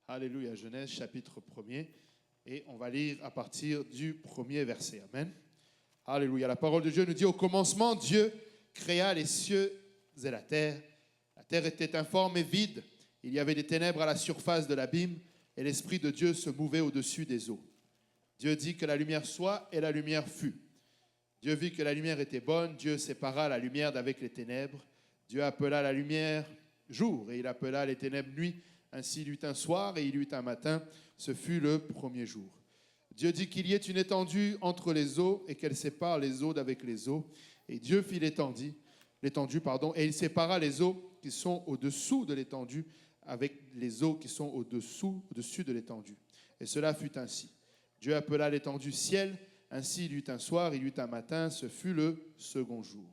Alléluia, Genèse chapitre 1er. Et on va lire à partir du premier verset. Amen. Alléluia. La parole de Dieu nous dit: au commencement, Dieu créa les cieux et la terre. La terre était informe et vide. Il y avait des ténèbres à la surface de l'abîme et l'Esprit de Dieu se mouvait au-dessus des eaux. Dieu dit que la lumière soit et la lumière fut. Dieu vit que la lumière était bonne. Dieu sépara la lumière d'avec les ténèbres. Dieu appela la lumière jour et il appela les ténèbres nuit. Ainsi il y eut un soir et il y eut un matin. Ce fut le premier jour. Dieu dit qu'il y ait une étendue entre les eaux et qu'elle sépare les eaux d'avec les eaux. Et Dieu fit l'étendue, et il sépara les eaux qui sont au-dessous de l'étendue avec les eaux qui sont au-dessus de l'étendue. Et cela fut ainsi. Dieu appela l'étendue ciel. Ainsi il y eut un soir, il y eut un matin. Ce fut le second jour.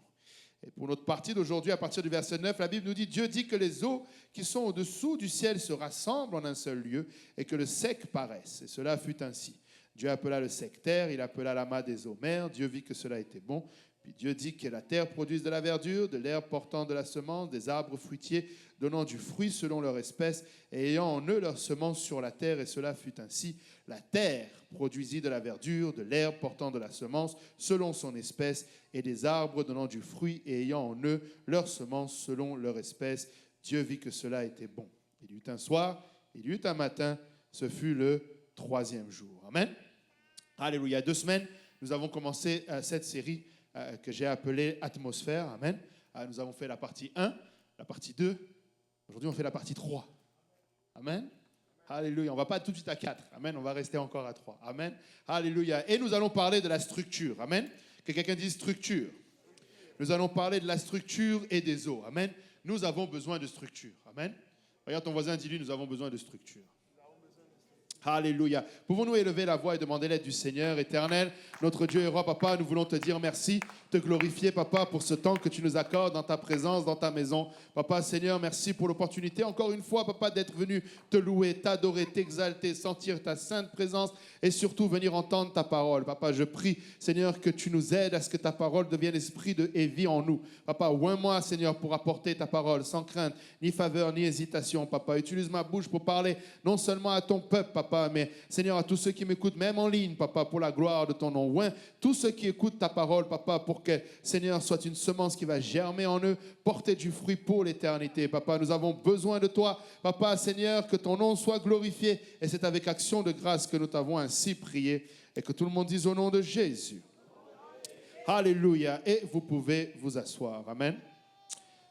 Et pour notre partie d'aujourd'hui, à partir du verset 9, la Bible nous dit: Dieu dit que les eaux qui sont au-dessous du ciel se rassemblent en un seul lieu et que le sec paraisse. Et cela fut ainsi. Dieu appela le sec terre, il appela l'amas des eaux mer. Dieu vit que cela était bon. Puis Dieu dit que la terre produise de la verdure, de l'herbe portant de la semence, des arbres fruitiers donnant du fruit selon leur espèce, et ayant en eux leur semence sur la terre. Et cela fut ainsi. La terre produisit de la verdure, de l'herbe portant de la semence selon son espèce, et des arbres donnant du fruit et ayant en eux leur semence selon leur espèce. Dieu vit que cela était bon. Il y eut un soir, il y eut un matin. Ce fut le troisième jour. Amen. Alléluia. Il y a 2 semaines, nous avons commencé cette série que j'ai appelée Atmosphère. Amen. Nous avons fait la partie 1, la partie 2. Aujourd'hui, on fait la partie 3. Amen. Alléluia. On ne va pas tout de suite à 4. Amen. On va rester encore à 3. Amen. Alléluia. Et nous allons parler de la structure. Amen. Que quelqu'un dise structure. Nous allons parler de la structure et des eaux. Amen. Nous avons besoin de structure. Amen. Regarde ton voisin, dis-lui, nous avons besoin de structure. Alléluia. Pouvons-nous élever la voix et demander l'aide du Seigneur éternel, notre Dieu et roi, papa, nous voulons te dire merci, te glorifier, papa, pour ce temps que tu nous accordes dans ta présence, dans ta maison. Papa, Seigneur, merci pour l'opportunité, encore une fois, papa, d'être venu te louer, t'adorer, t'exalter, sentir ta sainte présence et surtout venir entendre ta parole. Papa, je prie, Seigneur, que tu nous aides à ce que ta parole devienne esprit et vie en nous. Papa, oins-moi, Seigneur, pour apporter ta parole sans crainte, ni faveur, ni hésitation. Papa, utilise ma bouche pour parler non seulement à ton peuple, papa, mais Seigneur, à tous ceux qui m'écoutent, même en ligne, papa, pour la gloire de ton nom. Oint tous ceux qui écoutent ta parole, papa, pour que, Seigneur, soit une semence qui va germer en eux, porter du fruit pour l'éternité. Papa, nous avons besoin de toi. Papa, Seigneur, que ton nom soit glorifié. Et c'est avec action de grâce que nous t'avons ainsi prié. Et que tout le monde dise au nom de Jésus. Alléluia. Et vous pouvez vous asseoir. Amen.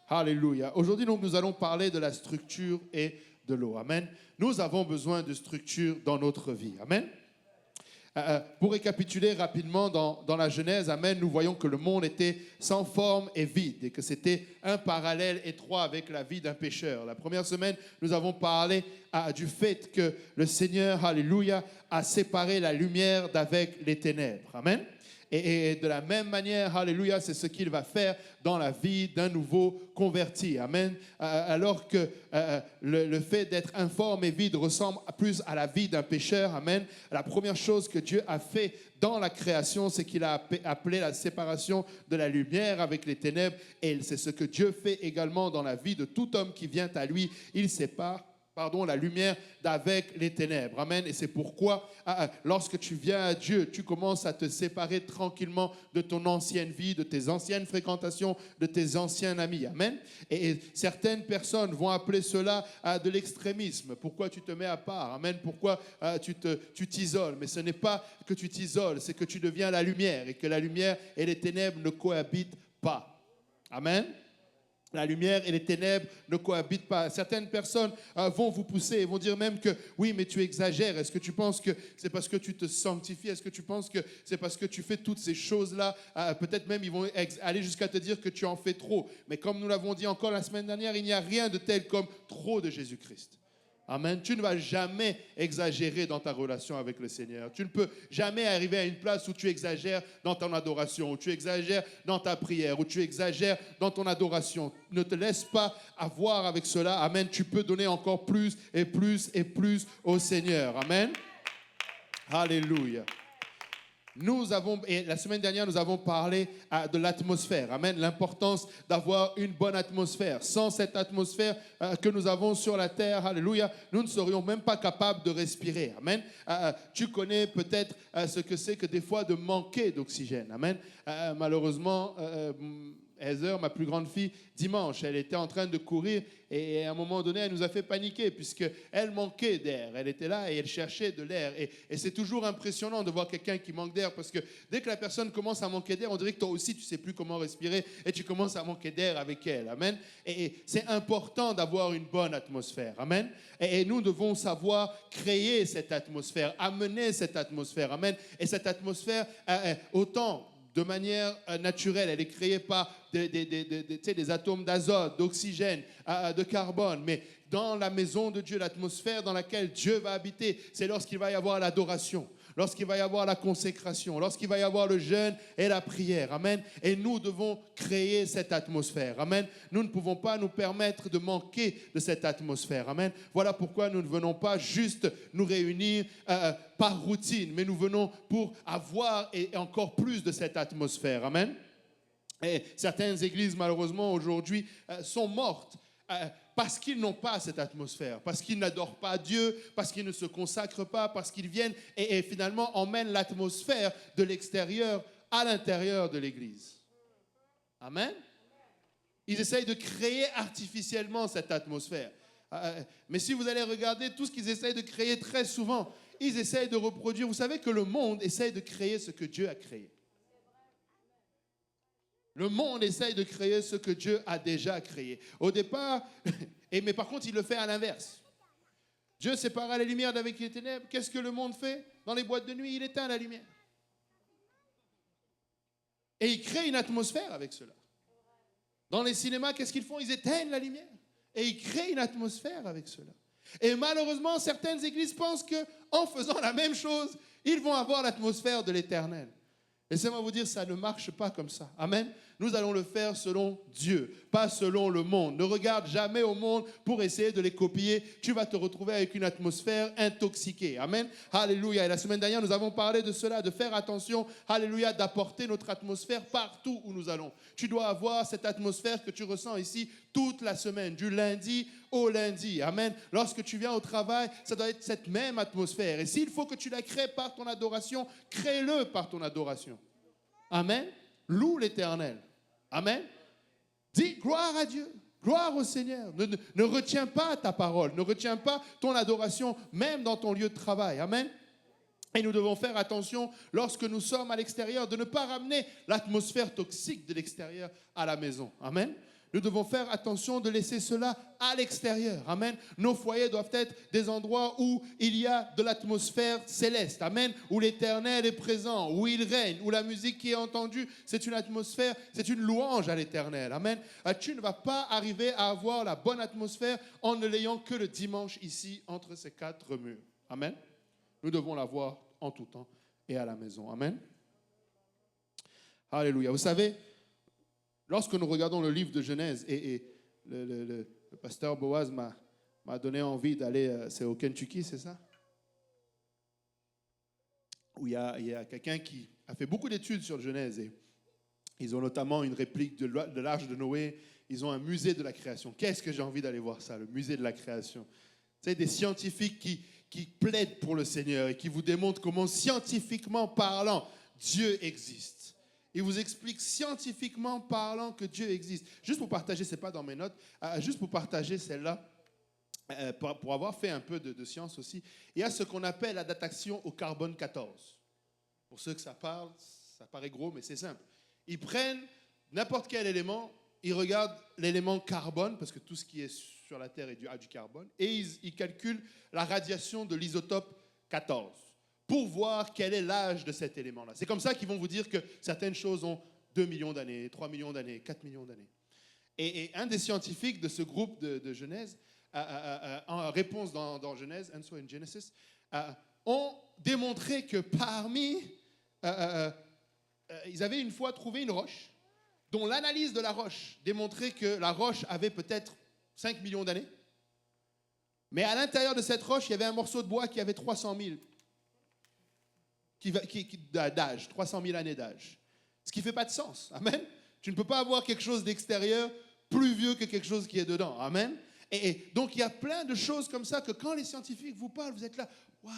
Alléluia. Aujourd'hui, donc, nous allons parler de la structure et de l'eau. Amen. Nous avons besoin de structure dans notre vie. Amen. Pour récapituler rapidement dans la Genèse, amen, nous voyons que le monde était sans forme et vide et que c'était un parallèle étroit avec la vie d'un pécheur. La première semaine, nous avons parlé du fait que le Seigneur, alléluia, a séparé la lumière d'avec les ténèbres. Amen. Et de la même manière, alléluia, c'est ce qu'il va faire dans la vie d'un nouveau converti. Amen. Alors que le fait d'être informe et vide ressemble plus à la vie d'un pécheur. Amen. La première chose que Dieu a fait dans la création, c'est qu'il a appelé la séparation de la lumière avec les ténèbres. Et c'est ce que Dieu fait également dans la vie de tout homme qui vient à lui. Il sépare la lumière d'avec les ténèbres. Amen. Et c'est pourquoi, lorsque tu viens à Dieu, tu commences à te séparer tranquillement de ton ancienne vie, de tes anciennes fréquentations, de tes anciens amis. Amen. Et certaines personnes vont appeler cela de l'extrémisme. Pourquoi tu te mets à part? Amen. Pourquoi tu t'isoles? Mais ce n'est pas que tu t'isoles, c'est que tu deviens la lumière et que la lumière et les ténèbres ne cohabitent pas. Amen. La lumière et les ténèbres ne cohabitent pas. Certaines personnes vont vous pousser et vont dire même que oui, mais tu exagères. Est-ce que tu penses que c'est parce que tu te sanctifies? Est-ce que tu penses que c'est parce que tu fais toutes ces choses-là? Peut-être même ils vont aller jusqu'à te dire que tu en fais trop. Mais comme nous l'avons dit encore la semaine dernière, il n'y a rien de tel comme trop de Jésus-Christ. Amen. Tu ne vas jamais exagérer dans ta relation avec le Seigneur. Tu ne peux jamais arriver à une place où tu exagères dans ton adoration, où tu exagères dans ta prière, où tu exagères dans ton adoration. Ne te laisse pas avoir avec cela. Amen. Tu peux donner encore plus et plus et plus au Seigneur. Amen. Alléluia. Et la semaine dernière, nous avons parlé de l'atmosphère. Amen. L'importance d'avoir une bonne atmosphère. Sans cette atmosphère que nous avons sur la terre, alléluia, nous ne serions même pas capables de respirer. Amen. Tu connais peut-être ce que c'est que des fois de manquer d'oxygène. Amen. Malheureusement, Heather, ma plus grande fille, dimanche, elle était en train de courir et à un moment donné, elle nous a fait paniquer puisqu'elle manquait d'air. Elle était là et elle cherchait de l'air. Et c'est toujours impressionnant de voir quelqu'un qui manque d'air parce que dès que la personne commence à manquer d'air, on dirait que toi aussi, tu ne sais plus comment respirer et tu commences à manquer d'air avec elle. Amen. Et c'est important d'avoir une bonne atmosphère. Amen. Et nous devons savoir créer cette atmosphère, amener cette atmosphère. Amen. Et cette atmosphère, autant de manière naturelle, elle est créée par des atomes d'azote, d'oxygène, de carbone. Mais dans la maison de Dieu, l'atmosphère dans laquelle Dieu va habiter, c'est lorsqu'il va y avoir l'adoration, lorsqu'il va y avoir la consécration, lorsqu'il va y avoir le jeûne et la prière. Amen. Et nous devons créer cette atmosphère. Amen. Nous ne pouvons pas nous permettre de manquer de cette atmosphère. Amen. Voilà pourquoi nous ne venons pas juste nous réunir par routine, mais nous venons pour avoir et encore plus de cette atmosphère. Amen. Et certaines églises, malheureusement, aujourd'hui, sont mortes parce qu'ils n'ont pas cette atmosphère, parce qu'ils n'adorent pas Dieu, parce qu'ils ne se consacrent pas, parce qu'ils viennent et finalement emmènent l'atmosphère de l'extérieur à l'intérieur de l'église. Amen. Ils essayent de créer artificiellement cette atmosphère. Mais si vous allez regarder tout ce qu'ils essayent de créer très souvent, ils essayent de reproduire. Vous savez que le monde essaye de créer ce que Dieu a créé. Le monde essaye de créer ce que Dieu a déjà créé. Au départ, mais par contre, il le fait à l'inverse. Dieu sépara les lumières d'avec les ténèbres. Qu'est-ce que le monde fait? Dans les boîtes de nuit, il éteint la lumière. Et il crée une atmosphère avec cela. Dans les cinémas, qu'est-ce qu'ils font? Ils éteignent la lumière. Et ils créent une atmosphère avec cela. Et malheureusement, certaines églises pensent qu'en faisant la même chose, ils vont avoir l'atmosphère de l'éternel. Laissez-moi vous dire, ça ne marche pas comme ça. Amen. Nous allons le faire selon Dieu, pas selon le monde. Ne regarde jamais au monde pour essayer de les copier. Tu vas te retrouver avec une atmosphère intoxiquée. Amen. Alléluia. Et la semaine dernière, nous avons parlé de cela, de faire attention, alléluia, d'apporter notre atmosphère partout où nous allons. Tu dois avoir cette atmosphère que tu ressens ici toute la semaine, du lundi au lundi. Amen. Lorsque tu viens au travail, ça doit être cette même atmosphère. Et s'il faut que tu la crées par ton adoration, crée-le par ton adoration. Amen. Loue l'Éternel. Amen. Dis gloire à Dieu, gloire au Seigneur. Ne retiens pas ta parole, ne retiens pas ton adoration, même dans ton lieu de travail. Amen. Et nous devons faire attention, lorsque nous sommes à l'extérieur, de ne pas ramener l'atmosphère toxique de l'extérieur à la maison. Amen. Nous devons faire attention de laisser cela à l'extérieur. Amen. Nos foyers doivent être des endroits où il y a de l'atmosphère céleste. Amen. Où l'Éternel est présent, où il règne, où la musique qui est entendue, c'est une atmosphère, c'est une louange à l'Éternel. Amen. Tu ne vas pas arriver à avoir la bonne atmosphère en ne l'ayant que le dimanche ici, entre ces quatre murs. Amen. Nous devons l'avoir en tout temps et à la maison. Amen. Alléluia. Vous savez, lorsque nous regardons le livre de Genèse, et le pasteur Boaz m'a donné envie d'aller, c'est au Kentucky, c'est ça? Où il y a quelqu'un qui a fait beaucoup d'études sur Genèse. Et ils ont notamment une réplique de l'arche de Noé. Ils ont un musée de la création. Qu'est-ce que j'ai envie d'aller voir ça, le musée de la création? C'est des scientifiques qui plaident pour le Seigneur et qui vous démontrent comment, scientifiquement parlant, Dieu existe. Il vous explique scientifiquement parlant que Dieu existe. Juste pour partager, ce n'est pas dans mes notes, juste pour partager celle-là, pour avoir fait un peu de science aussi, il y a ce qu'on appelle la datation au carbone 14. Pour ceux que ça parle, ça paraît gros, mais c'est simple. Ils prennent n'importe quel élément, ils regardent l'élément carbone, parce que tout ce qui est sur la Terre a du carbone, et ils calculent la radiation de l'isotope 14. Pour voir quel est l'âge de cet élément-là. C'est comme ça qu'ils vont vous dire que certaines choses ont 2 millions d'années, 3 millions d'années, 4 millions d'années. Et un des scientifiques de ce groupe de Genèse, en réponse dans Genèse, Answer in Genesis, ont démontré que ils avaient une fois trouvé une roche, dont l'analyse de la roche démontrait que la roche avait peut-être 5 millions d'années. Mais à l'intérieur de cette roche, il y avait un morceau de bois qui avait 300 000. d'âge, 300 000 années d'âge. Ce qui ne fait pas de sens. Amen. Tu ne peux pas avoir quelque chose d'extérieur plus vieux que quelque chose qui est dedans. Amen. Et donc, il y a plein de choses comme ça que quand les scientifiques vous parlent, vous êtes là, waouh!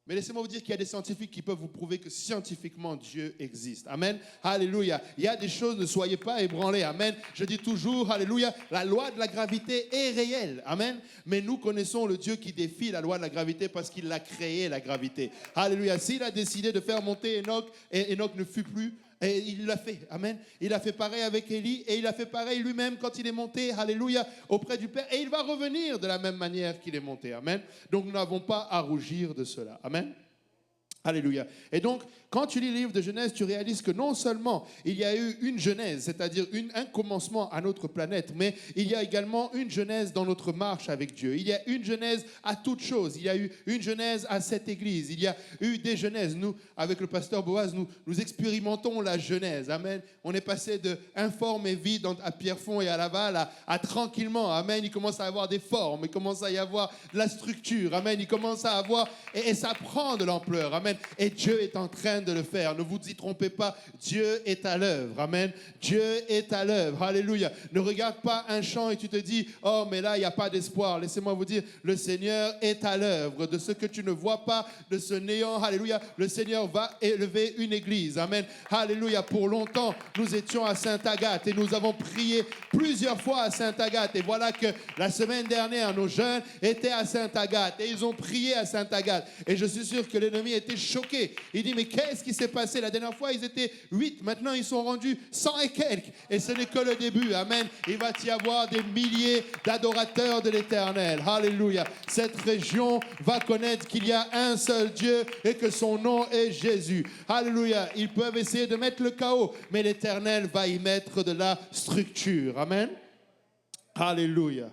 Mais laissez-moi vous dire qu'il y a des scientifiques qui peuvent vous prouver que scientifiquement, Dieu existe. Amen. Alléluia. Il y a des choses, ne soyez pas ébranlés. Amen. Je dis toujours, alléluia, la loi de la gravité est réelle. Amen. Mais nous connaissons le Dieu qui défie la loi de la gravité parce qu'il a créé la gravité. Alléluia. S'il a décidé de faire monter Enoch, et Enoch ne fut plus, et il l'a fait, amen. Il a fait pareil avec Élie et il a fait pareil lui-même quand il est monté, alléluia, auprès du Père. Et il va revenir de la même manière qu'il est monté, amen. Donc nous n'avons pas à rougir de cela, amen. Alléluia. Et donc, quand tu lis le livre de Genèse, tu réalises que non seulement il y a eu une genèse, c'est-à-dire un commencement à notre planète, mais il y a également une genèse dans notre marche avec Dieu. Il y a une genèse à toute chose. Il y a eu une genèse à cette église. Il y a eu des genèses. Nous, avec le pasteur Boaz, nous expérimentons la genèse. Amen. On est passé de informe et vide à Pierrefonds et à Laval à tranquillement. Amen. Il commence à avoir des formes. Il commence à y avoir de la structure. Amen. Il commence à avoir... Et ça prend de l'ampleur. Amen. Et Dieu est en train de le faire. Ne vous y trompez pas. Dieu est à l'œuvre. Amen. Dieu est à l'œuvre. Alléluia. Ne regarde pas un chant et tu te dis, oh, mais là, il n'y a pas d'espoir. Laissez-moi vous dire, le Seigneur est à l'œuvre. De ce que tu ne vois pas, de ce néant, alléluia, le Seigneur va élever une église. Amen. Alléluia. Pour longtemps, nous étions à Sainte-Agathe et nous avons prié plusieurs fois à Sainte-Agathe. Et voilà que la semaine dernière, nos jeunes étaient à Sainte-Agathe et ils ont prié à Sainte-Agathe. Et je suis sûr que l'ennemi était choqué. Il dit, mais qu'est-ce qui s'est passé? La dernière fois, ils étaient 8. Maintenant, ils sont rendus 100 et quelques. Et ce n'est que le début. Amen. Il va y avoir des milliers d'adorateurs de l'Éternel. Alléluia. Cette région va connaître qu'il y a un seul Dieu et que son nom est Jésus. Alléluia. Ils peuvent essayer de mettre le chaos, mais l'Éternel va y mettre de la structure. Amen. Alléluia.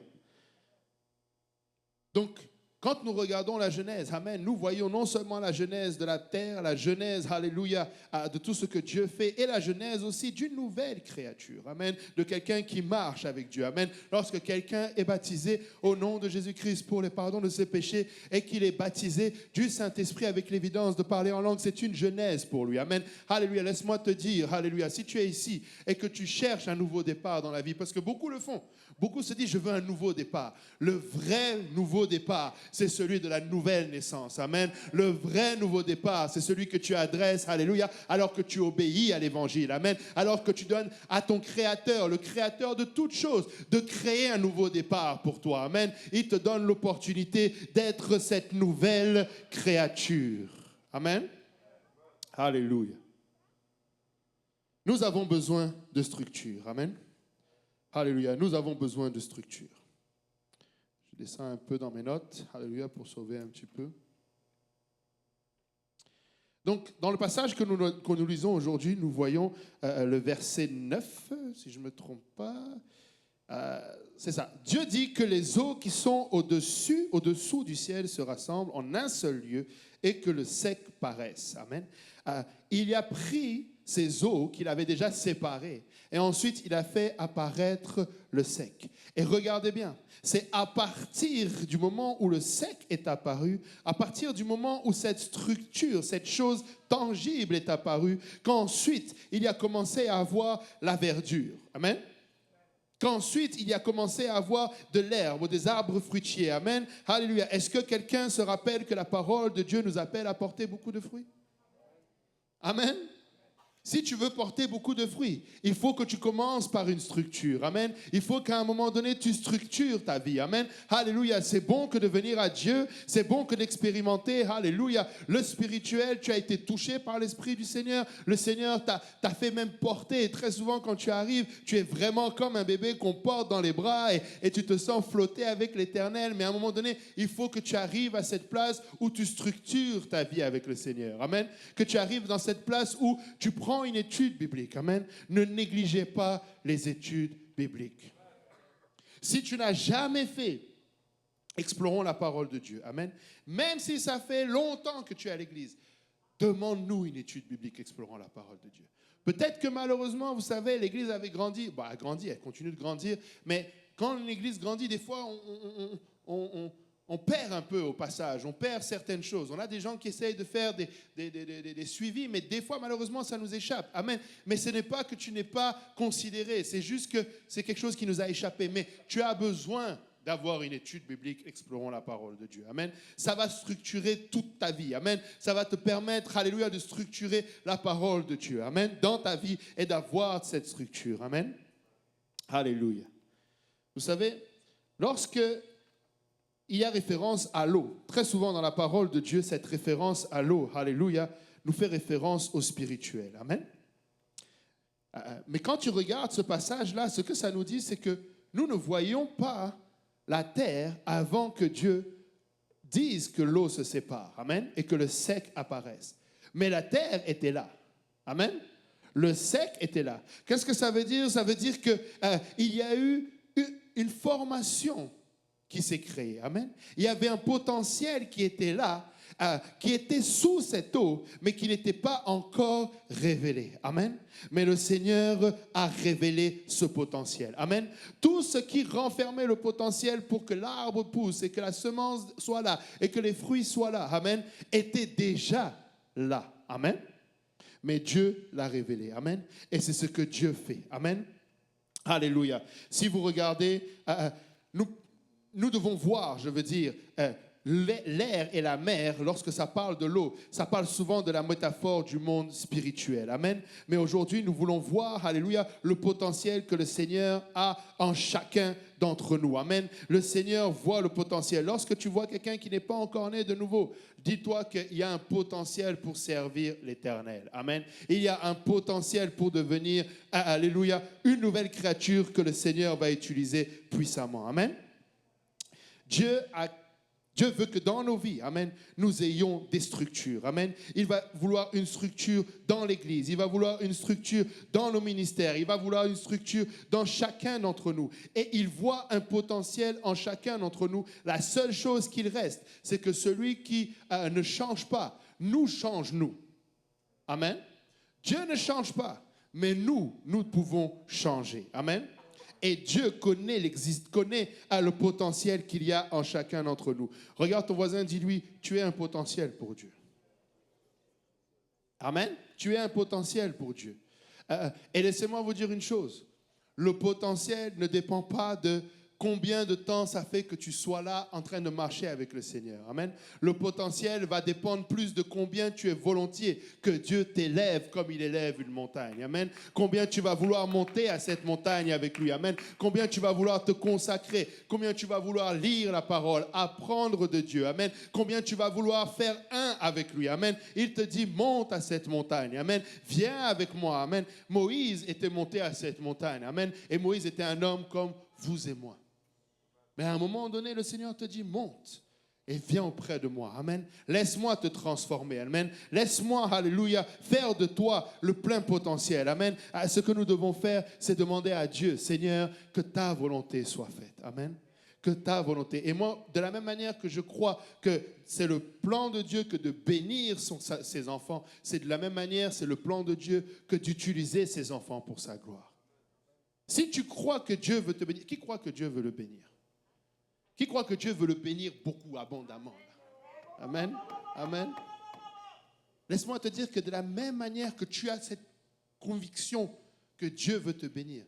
Donc, quand nous regardons la Genèse, amen, nous voyons non seulement la Genèse de la terre, la Genèse, alléluia, de tout ce que Dieu fait, et la Genèse aussi d'une nouvelle créature, amen, de quelqu'un qui marche avec Dieu, amen. Lorsque quelqu'un est baptisé au nom de Jésus-Christ pour le pardon de ses péchés et qu'il est baptisé du Saint-Esprit avec l'évidence de parler en langue, c'est une Genèse pour lui, amen. Alléluia, laisse-moi te dire, alléluia, si tu es ici et que tu cherches un nouveau départ dans la vie, parce que beaucoup le font, beaucoup se disent, je veux un nouveau départ. Le vrai nouveau départ, c'est celui de la nouvelle naissance. Amen. Le vrai nouveau départ, c'est celui que tu adresses, alléluia, alors que tu obéis à l'évangile. Amen. Alors que tu donnes à ton Créateur, le Créateur de toutes choses, de créer un nouveau départ pour toi. Amen. Il te donne l'opportunité d'être cette nouvelle créature. Amen. Alléluia. Nous avons besoin de structure. Amen. Alléluia. Nous avons besoin de structure. Je descends un peu dans mes notes, alléluia, pour sauver un petit peu. Donc, dans le passage que nous lisons aujourd'hui, nous voyons le verset 9, si je ne me trompe pas. C'est ça. Dieu dit que les eaux qui sont au-dessous du ciel se rassemblent en un seul lieu et que le sec paraisse. Amen. Il y a pris ces eaux qu'il avait déjà séparées et ensuite il a fait apparaître le sec. Et regardez bien, c'est à partir du moment où le sec est apparu, à partir du moment où cette structure, cette chose tangible est apparue, qu'ensuite il y a commencé à avoir la verdure. Amen. Qu'ensuite, il y a commencé à avoir de l'herbe ou des arbres fruitiers. Amen. Alléluia. Est-ce que quelqu'un se rappelle que la parole de Dieu nous appelle à porter beaucoup de fruits? Amen. Si tu veux porter beaucoup de fruits, il faut que tu commences par une structure. Amen. Il faut qu'à un moment donné, tu structures ta vie. Amen. Alléluia. C'est bon que de venir à Dieu. C'est bon que d'expérimenter. Alléluia. Le spirituel, tu as été touché par l'Esprit du Seigneur. Le Seigneur t'a fait même porter. Et très souvent, quand tu arrives, tu es vraiment comme un bébé qu'on porte dans les bras et tu te sens flotter avec l'Éternel. Mais à un moment donné, il faut que tu arrives à cette place où tu structures ta vie avec le Seigneur. Amen. Que tu arrives dans cette place où tu prends une étude biblique. Amen. Ne négligez pas les études bibliques. Si tu n'as jamais fait, explorons la parole de Dieu. Amen. Même si ça fait longtemps que tu es à l'église, demande-nous une étude biblique explorant la parole de Dieu. Peut-être que malheureusement, vous savez, l'église avait grandi. Elle grandit, elle continue de grandir. Mais quand l'église grandit, des fois, on perd un peu au passage, on perd certaines choses. On a des gens qui essayent de faire des suivis, mais des fois, malheureusement, ça nous échappe. Amen. Mais ce n'est pas que tu n'es pas considéré, c'est juste que c'est quelque chose qui nous a échappé. Mais tu as besoin d'avoir une étude biblique, explorons la parole de Dieu. Amen. Ça va structurer toute ta vie. Amen. Ça va te permettre, alléluia, de structurer la parole de Dieu. Amen. Dans ta vie et d'avoir cette structure. Amen. Alléluia. Vous savez, lorsque il y a référence à l'eau, très souvent dans la parole de Dieu, cette référence à l'eau, alléluia, nous fait référence au spirituel. Amen. Mais quand tu regardes ce passage-là, ce que ça nous dit, c'est que nous ne voyons pas la terre avant que Dieu dise que l'eau se sépare. Amen. Et que le sec apparaisse. Mais la terre était là. Amen. Le sec était là. Qu'est-ce que ça veut dire? Ça veut dire qu'il y a eu une formation qui s'est créée. Amen. Il y avait un potentiel qui était là, qui était sous cette eau, mais qui n'était pas encore révélé. Amen. Mais le Seigneur a révélé ce potentiel. Amen. Tout ce qui renfermait le potentiel pour que l'arbre pousse et que la semence soit là et que les fruits soient là, amen, était déjà là. Amen. Mais Dieu l'a révélé. Amen. Et c'est ce que Dieu fait. Amen. Alléluia. Si vous regardez, nous devons voir, je veux dire, l'air et la mer, lorsque ça parle de l'eau, ça parle souvent de la métaphore du monde spirituel. Amen. Mais aujourd'hui, nous voulons voir, alléluia, le potentiel que le Seigneur a en chacun d'entre nous. Amen. Le Seigneur voit le potentiel. Lorsque tu vois quelqu'un qui n'est pas encore né de nouveau, dis-toi qu'il y a un potentiel pour servir l'Éternel. Amen. Il y a un potentiel pour devenir, alléluia, une nouvelle créature que le Seigneur va utiliser puissamment. Amen. Dieu veut que dans nos vies, amen, nous ayons des structures. Amen. Il va vouloir une structure dans l'Église. Il va vouloir une structure dans nos ministères. Il va vouloir une structure dans chacun d'entre nous. Et il voit un potentiel en chacun d'entre nous. La seule chose qu'il reste, c'est que celui qui ne change pas, nous change nous. Amen. Dieu ne change pas, mais nous pouvons changer. Amen. Et Dieu connaît le potentiel qu'il y a en chacun d'entre nous. Regarde ton voisin, dis-lui, tu es un potentiel pour Dieu. Amen. Tu es un potentiel pour Dieu. Et laissez-moi vous dire une chose. Le potentiel ne dépend pas de combien de temps ça fait que tu sois là en train de marcher avec le Seigneur. Amen. Le potentiel va dépendre plus de combien tu es volontiers que Dieu t'élève comme il élève une montagne. Amen. Combien tu vas vouloir monter à cette montagne avec lui. Amen. Combien tu vas vouloir te consacrer. Combien tu vas vouloir lire la parole, apprendre de Dieu. Amen. Combien tu vas vouloir faire un avec lui. Amen. Il te dit, monte à cette montagne. Amen. Viens avec moi. Amen. Moïse était monté à cette montagne. Amen. Et Moïse était un homme comme vous et moi. Mais à un moment donné, le Seigneur te dit, monte et viens auprès de moi. Amen. Laisse-moi te transformer. Amen. Laisse-moi, alléluia, faire de toi le plein potentiel. Amen. Ce que nous devons faire, c'est demander à Dieu, Seigneur, que ta volonté soit faite. Amen. Que ta volonté. Et moi, de la même manière que je crois que c'est le plan de Dieu que de bénir ses enfants, c'est de la même manière, c'est le plan de Dieu que d'utiliser ses enfants pour sa gloire. Si tu crois que Dieu veut te bénir, qui croit que Dieu veut le bénir? Qui croit que Dieu veut le bénir beaucoup, abondamment? Amen. Amen. Laisse-moi te dire que de la même manière que tu as cette conviction que Dieu veut te bénir,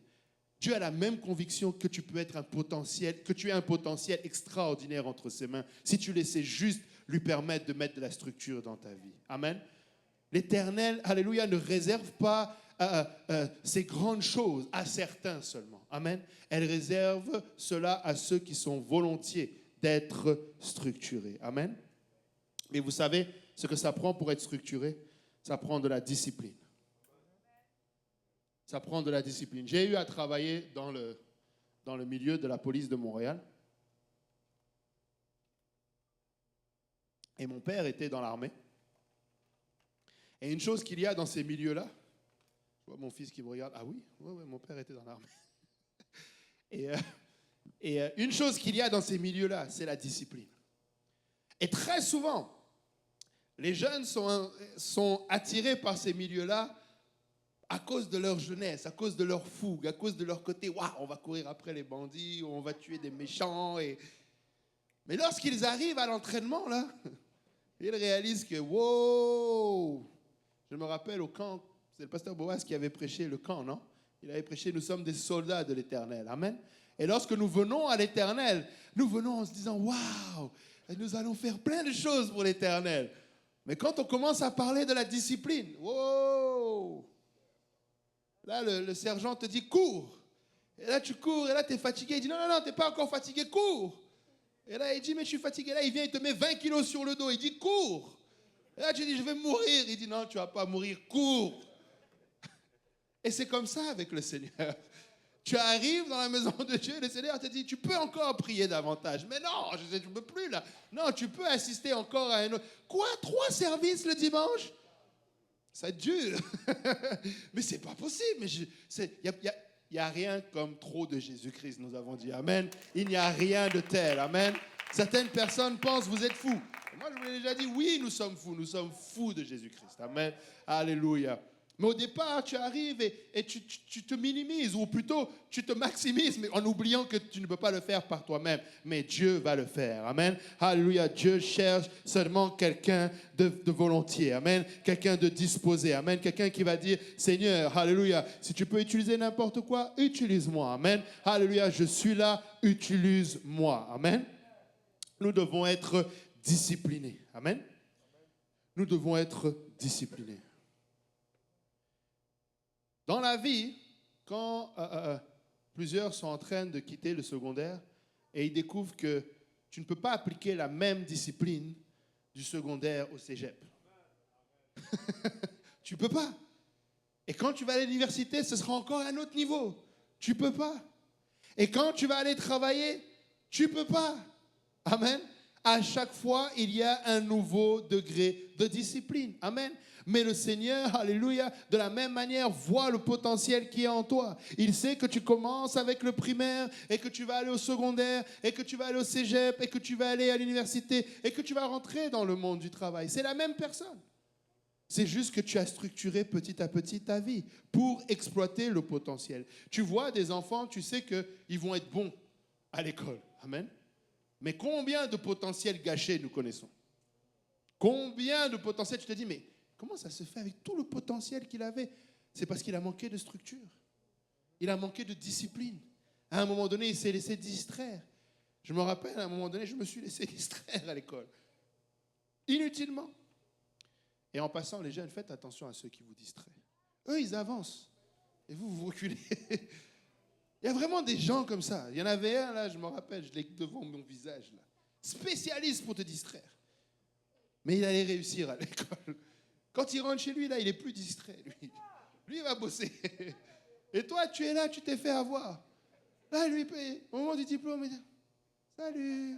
Dieu a la même conviction que tu peux être un potentiel, que tu as un potentiel extraordinaire entre ses mains, si tu laissais juste lui permettre de mettre de la structure dans ta vie. Amen. L'Éternel, alléluia, ne réserve pas ces grandes choses à certains seulement. Amen. Elle réserve cela à ceux qui sont volontiers d'être structurés. Amen. Mais vous savez ce que ça prend pour être structuré? Ça prend de la discipline. Ça prend de la discipline. J'ai eu à travailler dans le milieu de la police de Montréal. Et mon père était dans l'armée. Et une chose qu'il y a dans ces milieux-là, je vois mon fils qui me regarde. Ah oui, ouais, mon père était dans l'armée. Et une chose qu'il y a dans ces milieux-là, c'est la discipline. Et très souvent, les jeunes sont attirés par ces milieux-là à cause de leur jeunesse, à cause de leur fougue, à cause de leur côté, waouh, on va courir après les bandits, on va tuer des méchants. Mais lorsqu'ils arrivent à l'entraînement, là, ils réalisent que, wow, je me rappelle au camp, c'est le pasteur Boaz qui avait prêché le camp, non? Il avait prêché, nous sommes des soldats de l'Éternel. Amen. Et lorsque nous venons à l'Éternel, nous venons en se disant, waouh, nous allons faire plein de choses pour l'Éternel. Mais quand on commence à parler de la discipline, wow, là, le sergent te dit, cours. Et là, tu cours, et là, tu es fatigué. Il dit, non, non, non, tu n'es pas encore fatigué, cours. Et là, il dit, mais je suis fatigué. Là, il vient, il te met 20 kilos sur le dos. Il dit, cours. Et là, tu dis, je vais mourir. Il dit, non, tu ne vas pas mourir, cours. Et c'est comme ça avec le Seigneur. Tu arrives dans la maison de Dieu, le Seigneur te dit, tu peux encore prier davantage. Mais non, je ne peux plus là. Non, tu peux assister encore à un autre. Quoi, 3 services le dimanche? Ça dure. Mais c'est pas possible. Il n'y a rien comme trop de Jésus-Christ, nous avons dit. Amen. Il n'y a rien de tel. Amen. Certaines personnes pensent, vous êtes fous. Moi, je vous l'ai déjà dit, oui, nous sommes fous. Nous sommes fous de Jésus-Christ. Amen. Alléluia. Mais au départ, tu arrives et tu te minimises, ou plutôt, tu te maximises, mais en oubliant que tu ne peux pas le faire par toi-même. Mais Dieu va le faire. Amen. Alléluia. Dieu cherche seulement quelqu'un de volontiers. Amen. Quelqu'un de disposé. Amen. Quelqu'un qui va dire, Seigneur, alléluia, si tu peux utiliser n'importe quoi, utilise-moi. Amen. Alléluia, je suis là, utilise-moi. Amen. Nous devons être disciplinés. Amen. Nous devons être disciplinés. Dans la vie, quand plusieurs sont en train de quitter le secondaire et ils découvrent que tu ne peux pas appliquer la même discipline du secondaire au cégep. Tu ne peux pas. Et quand tu vas à l'université, ce sera encore un autre niveau. Tu ne peux pas. Et quand tu vas aller travailler, tu ne peux pas. Amen. À chaque fois, il y a un nouveau degré de discipline. Amen. Mais le Seigneur, alléluia, de la même manière, voit le potentiel qui est en toi. Il sait que tu commences avec le primaire et que tu vas aller au secondaire et que tu vas aller au cégep et que tu vas aller à l'université et que tu vas rentrer dans le monde du travail. C'est la même personne. C'est juste que tu as structuré petit à petit ta vie pour exploiter le potentiel. Tu vois des enfants, tu sais qu'ils vont être bons à l'école. Amen. Mais combien de potentiel gâché nous connaissons? Combien de potentiel, tu te dis, mais comment ça se fait avec tout le potentiel qu'il avait? C'est parce qu'il a manqué de structure. Il a manqué de discipline. À un moment donné, il s'est laissé distraire. Je me rappelle, à un moment donné, je me suis laissé distraire à l'école. Inutilement. Et en passant, les jeunes, faites attention à ceux qui vous distraient. Eux, ils avancent. Et vous, vous reculez. Il y a vraiment des gens comme ça. Il y en avait un, là, je me rappelle, je l'ai devant mon visage, là. Spécialiste pour te distraire. Mais il allait réussir à l'école. Quand il rentre chez lui, là, il est plus distrait, lui. Lui, il va bosser. Et toi, tu es là, tu t'es fait avoir. Là, lui, au moment du diplôme, il dit, salut.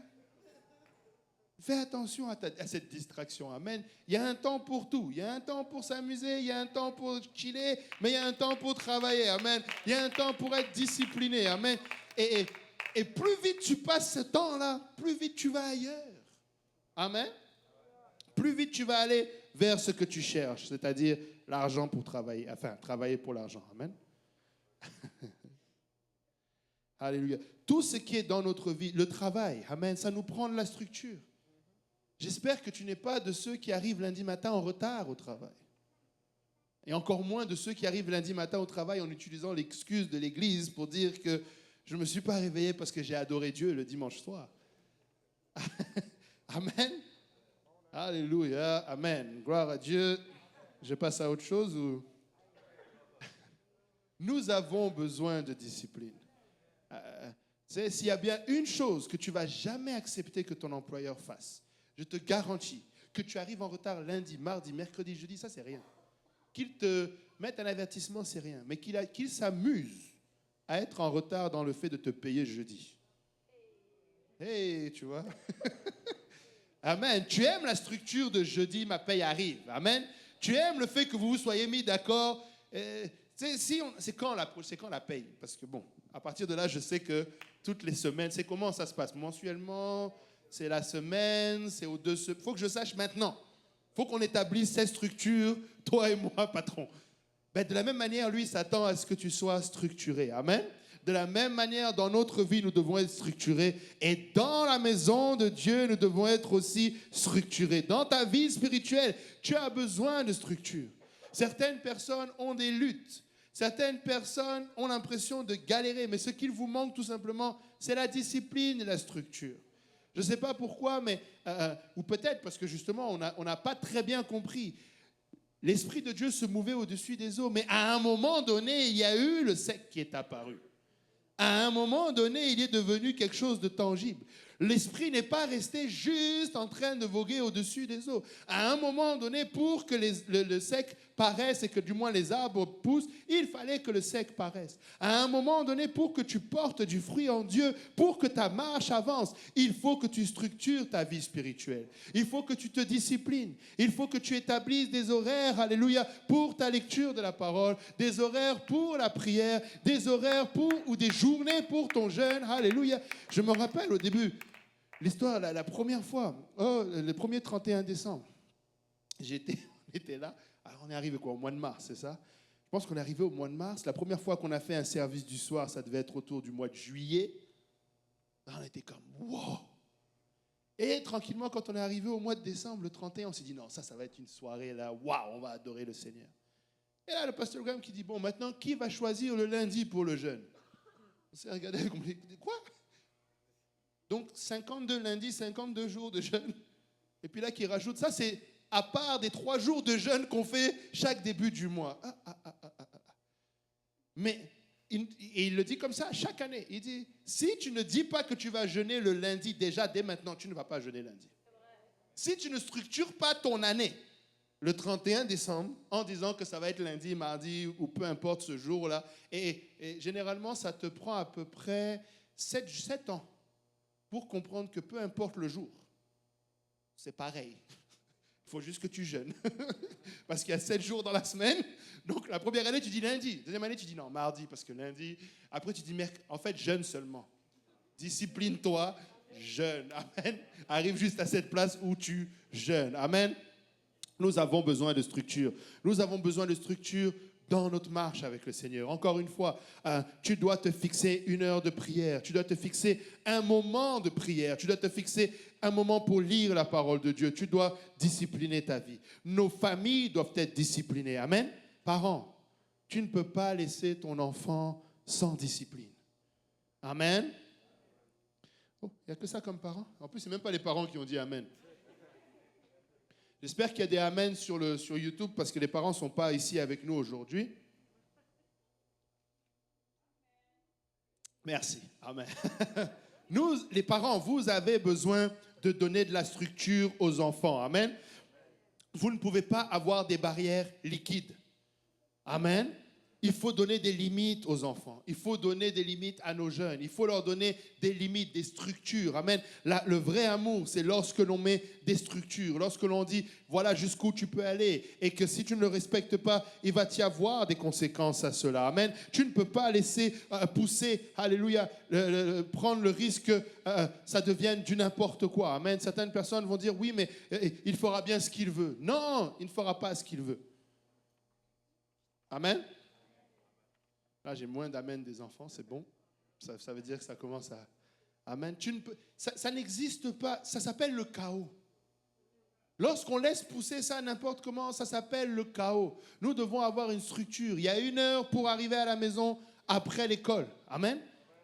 Fais attention à cette distraction. Amen. Il y a un temps pour tout. Il y a un temps pour s'amuser, il y a un temps pour chiller, mais il y a un temps pour travailler. Amen. Il y a un temps pour être discipliné. Amen. Et plus vite tu passes ce temps-là, plus vite tu vas ailleurs. Amen. Plus vite tu vas aller vers ce que tu cherches, c'est-à-dire l'argent pour travailler. Enfin, travailler pour l'argent. Amen. Alléluia. Tout ce qui est dans notre vie, le travail, amen, ça nous prend de la structure. J'espère que tu n'es pas de ceux qui arrivent lundi matin en retard au travail. Et encore moins de ceux qui arrivent lundi matin au travail en utilisant l'excuse de l'église pour dire que je ne me suis pas réveillé parce que j'ai adoré Dieu le dimanche soir. Amen. Alléluia. Amen. Gloire à Dieu. Je passe à autre chose ou... Nous avons besoin de discipline. S'il y a bien une chose que tu ne vas jamais accepter que ton employeur fasse, je te garantis que tu arrives en retard lundi, mardi, mercredi, jeudi, ça c'est rien. Qu'il te mette un avertissement, c'est rien. Mais qu'il s'amuse à être en retard dans le fait de te payer jeudi. Hey, tu vois. Amen. Tu aimes la structure de jeudi, ma paye arrive. Amen. Tu aimes le fait que vous vous soyez mis d'accord. C'est quand la paye? Parce que bon, à partir de là, je sais que toutes les semaines, c'est comment ça se passe? Mensuellement, c'est la semaine, c'est aux 2 semaines. Il faut que je sache maintenant. Il faut qu'on établisse cette structure, toi et moi, patron. Ben, de la même manière, lui s'attend à ce que tu sois structuré. Amen. De la même manière, dans notre vie, nous devons être structurés. Et dans la maison de Dieu, nous devons être aussi structurés. Dans ta vie spirituelle, tu as besoin de structure. Certaines personnes ont des luttes. Certaines personnes ont l'impression de galérer. Mais ce qu'il vous manque tout simplement, c'est la discipline et la structure. Je ne sais pas pourquoi, mais, ou peut-être parce que justement, on n'a pas très bien compris. L'Esprit de Dieu se mouvait au-dessus des eaux, mais à un moment donné, il y a eu le sec qui est apparu. À un moment donné, il est devenu quelque chose de tangible. L'Esprit n'est pas resté juste en train de voguer au-dessus des eaux. À un moment donné, pour que le sec paraisse et que du moins les arbres poussent, il fallait que le sec paraisse. À un moment donné, pour que tu portes du fruit en Dieu, pour que ta marche avance, il faut que tu structures ta vie spirituelle. Il faut que tu te disciplines. Il faut que tu établisses des horaires, alléluia, pour ta lecture de la parole, des horaires pour la prière, des horaires ou des journées pour ton jeûne, alléluia. Je me rappelle au début, l'histoire, la première fois, le premier 31 décembre, on était là. Alors on est arrivé quoi, au mois de mars, c'est ça? Je pense qu'on est arrivé au mois de mars. La première fois qu'on a fait un service du soir, ça devait être autour du mois de juillet. Là, on était comme, wow! Et tranquillement, quand on est arrivé au mois de décembre, le 31, on s'est dit, non, ça va être une soirée là, waouh, on va adorer le Seigneur. Et là, le pasteur Graham qui dit, bon, maintenant, qui va choisir le lundi pour le jeûne? On s'est regardé, on dit, quoi? Donc, 52 lundis, 52 jours de jeûne. Et puis là, qui rajoute, ça c'est à part des 3 jours de jeûne qu'on fait chaque début du mois. Mais, il le dit comme ça chaque année. Il dit, si tu ne dis pas que tu vas jeûner le lundi, déjà, dès maintenant, tu ne vas pas jeûner lundi. Si tu ne structures pas ton année, le 31 décembre, en disant que ça va être lundi, mardi, ou peu importe ce jour-là, et généralement, ça te prend à peu près 7 ans pour comprendre que peu importe le jour, c'est pareil. Il faut juste que tu jeûnes. Parce qu'il y a 7 jours dans la semaine. Donc, la première année, tu dis lundi. Deuxième année, tu dis non, mardi, parce que lundi. Après, tu dis mercredi. En fait, jeûne seulement. Discipline-toi, jeûne. Amen. Arrive juste à cette place où tu jeûnes. Amen. Nous avons besoin de structure. Nous avons besoin de structure dans notre marche avec le Seigneur. Encore une fois, tu dois te fixer une heure de prière. Tu dois te fixer un moment de prière. Tu dois te fixer un moment pour lire la parole de Dieu. Tu dois discipliner ta vie. Nos familles doivent être disciplinées. Amen. Parents, tu ne peux pas laisser ton enfant sans discipline. Amen. Oh, il n'y a que ça comme parents. En plus, ce n'est même pas les parents qui ont dit Amen. J'espère qu'il y a des Amen sur YouTube parce que les parents ne sont pas ici avec nous aujourd'hui. Merci. Amen. Nous, les parents, vous avez besoin de donner de la structure aux enfants. Amen. Vous ne pouvez pas avoir des barrières liquides. Amen. Il faut donner des limites aux enfants. Il faut donner des limites à nos jeunes. Il faut leur donner des limites, des structures. Amen. Le vrai amour, c'est lorsque l'on met des structures, lorsque l'on dit, voilà jusqu'où tu peux aller, et que si tu ne le respectes pas, il va y avoir des conséquences à cela. Amen. Tu ne peux pas laisser pousser, alléluia, prendre le risque que ça devienne du n'importe quoi. Amen. Certaines personnes vont dire, oui, mais il fera bien ce qu'il veut. Non, il ne fera pas ce qu'il veut. Amen. Là, j'ai moins d'amen des enfants, c'est bon. Ça veut dire que ça commence à... Amen. Ça n'existe pas. Ça s'appelle le chaos. Lorsqu'on laisse pousser ça n'importe comment, ça s'appelle le chaos. Nous devons avoir une structure. Il y a 1 heure pour arriver à la maison après l'école. Amen.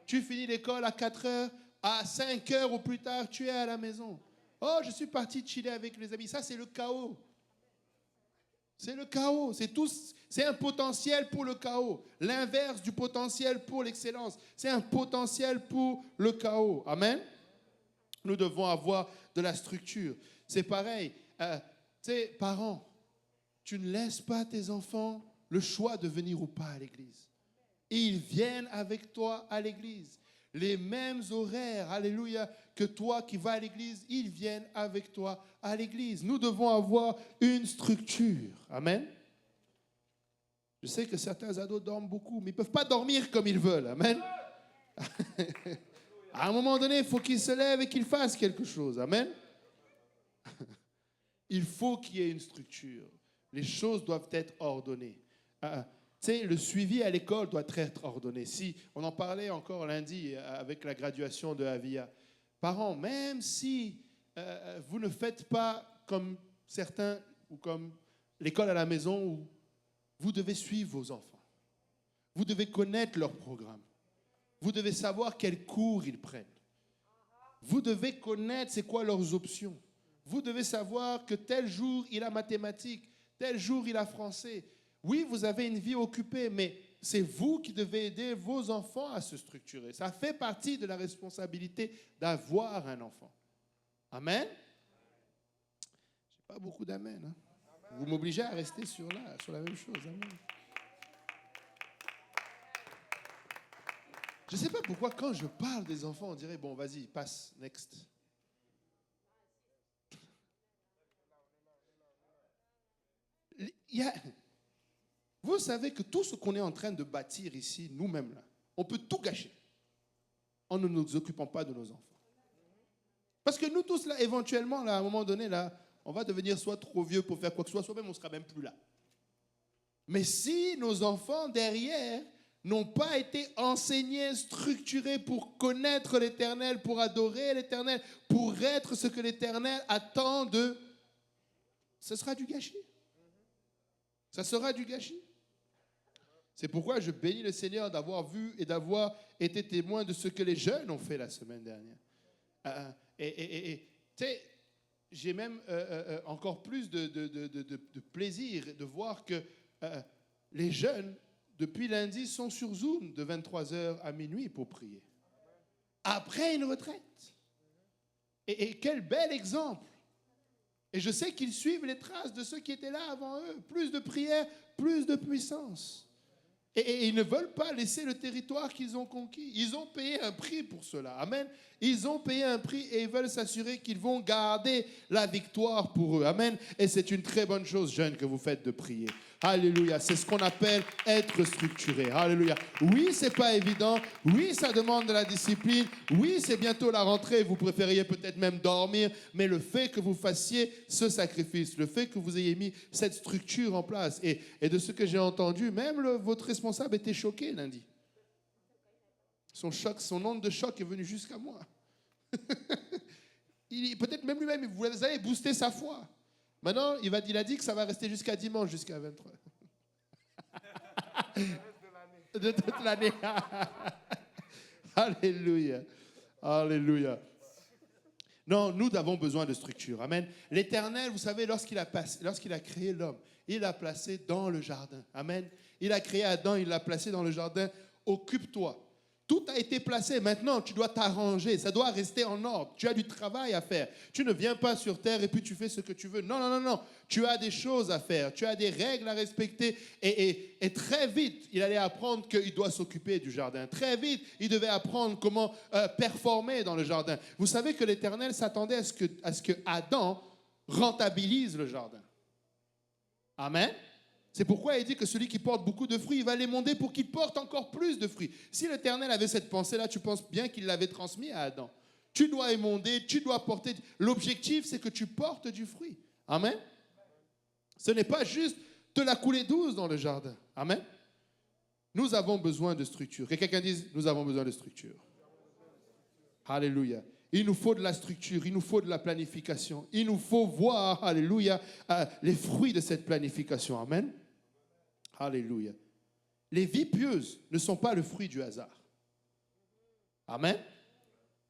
Tu finis l'école à 4 heures. À 5 heures ou plus tard, tu es à la maison. Oh, je suis parti chiller avec les amis. Ça, c'est le chaos. C'est le chaos, c'est un potentiel pour le chaos. L'inverse du potentiel pour l'excellence, c'est un potentiel pour le chaos. Amen. Nous devons avoir de la structure. C'est pareil, tu sais, parents, tu ne laisses pas tes enfants le choix de venir ou pas à l'église. Ils viennent avec toi à l'église. Les mêmes horaires, alléluia, que toi qui vas à l'église, ils viennent avec toi à l'église. Nous devons avoir une structure. Amen. Je sais que certains ados dorment beaucoup, mais ils ne peuvent pas dormir comme ils veulent. Amen. À un moment donné, il faut qu'ils se lèvent et qu'ils fassent quelque chose. Amen. Il faut qu'il y ait une structure. Les choses doivent être ordonnées. Tu Tu sais, le suivi à l'école doit être ordonné. Si, on en parlait encore lundi avec la graduation de Avia. Parents, même si vous ne faites pas comme certains ou comme l'école à la maison, où vous devez suivre vos enfants. Vous devez connaître leur programme. Vous devez savoir quels cours ils prennent. Vous devez connaître c'est quoi leurs options. Vous devez savoir que tel jour, il a mathématiques, tel jour, il a français. Oui, vous avez une vie occupée, mais c'est vous qui devez aider vos enfants à se structurer. Ça fait partie de la responsabilité d'avoir un enfant. Amen. Je n'ai pas beaucoup d'amen. Hein? Vous m'obligez à rester sur la même chose. Amen. Je ne sais pas pourquoi, quand je parle des enfants, on dirait, bon, vas-y, passe, next. Vous savez que tout ce qu'on est en train de bâtir ici, nous-mêmes, là, on peut tout gâcher en ne nous occupant pas de nos enfants. Parce que nous tous, là, éventuellement, là, à un moment donné, là, on va devenir soit trop vieux pour faire quoi que ce soit même on ne sera même plus là. Mais si nos enfants, derrière, n'ont pas été enseignés, structurés pour connaître l'Éternel, pour adorer l'Éternel, pour être ce que l'Éternel attend d'eux, ce sera du gâchis. Ça sera du gâchis. C'est pourquoi je bénis le Seigneur d'avoir vu et d'avoir été témoin de ce que les jeunes ont fait la semaine dernière. Tu sais, j'ai même encore plus de plaisir de voir que les jeunes, depuis lundi, sont sur Zoom de 23h à minuit pour prier. Après une retraite. Et quel bel exemple. Et je sais qu'ils suivent les traces de ceux qui étaient là avant eux. Plus de prière, plus de puissance. Et ils ne veulent pas laisser le territoire qu'ils ont conquis. Ils ont payé un prix pour cela. Amen. Ils ont payé un prix et ils veulent s'assurer qu'ils vont garder la victoire pour eux. Amen. Et c'est une très bonne chose, jeunes, que vous faites de prier. Alléluia. C'est ce qu'on appelle être structuré. Alléluia. Oui, c'est pas évident. Oui, ça demande de la discipline. Oui, c'est bientôt la rentrée. Vous préfériez peut-être même dormir. Mais le fait que vous fassiez ce sacrifice, le fait que vous ayez mis cette structure en place, et de ce que j'ai entendu, même votre responsable était choqué lundi. Son onde de choc est venu jusqu'à moi. Peut-être même lui-même, vous avez boosté sa foi. Maintenant, il a dit que ça va rester jusqu'à dimanche, jusqu'à 23. De toute l'année. Alléluia. Alléluia. Non, nous avons besoin de structure. Amen. L'Éternel, vous savez, lorsqu'il a créé l'homme, il l'a placé dans le jardin. Amen. Il a créé Adam, il l'a placé dans le jardin. Occupe-toi. Tout a été placé. Maintenant, tu dois t'arranger. Ça doit rester en ordre. Tu as du travail à faire. Tu ne viens pas sur terre et puis tu fais ce que tu veux. Non, non, non, non. Tu as des choses à faire. Tu as des règles à respecter. Et très vite, il allait apprendre qu'il doit s'occuper du jardin. Très vite, il devait apprendre comment performer dans le jardin. Vous savez que l'Éternel s'attendait à ce que Adam rentabilise le jardin. Amen. C'est pourquoi il dit que celui qui porte beaucoup de fruits, il va l'émonder pour qu'il porte encore plus de fruits. Si l'Éternel avait cette pensée-là, tu penses bien qu'il l'avait transmis à Adam. Tu dois émonder, tu dois porter. L'objectif, c'est que tu portes du fruit. Amen. Ce n'est pas juste de la couler douce dans le jardin. Amen. Nous avons besoin de structure. Que quelqu'un dise, nous avons besoin de structure. Alléluia. Il nous faut de la structure, il nous faut de la planification. Il nous faut voir, alléluia, les fruits de cette planification. Amen. Alléluia. Les vies pieuses ne sont pas le fruit du hasard. Amen.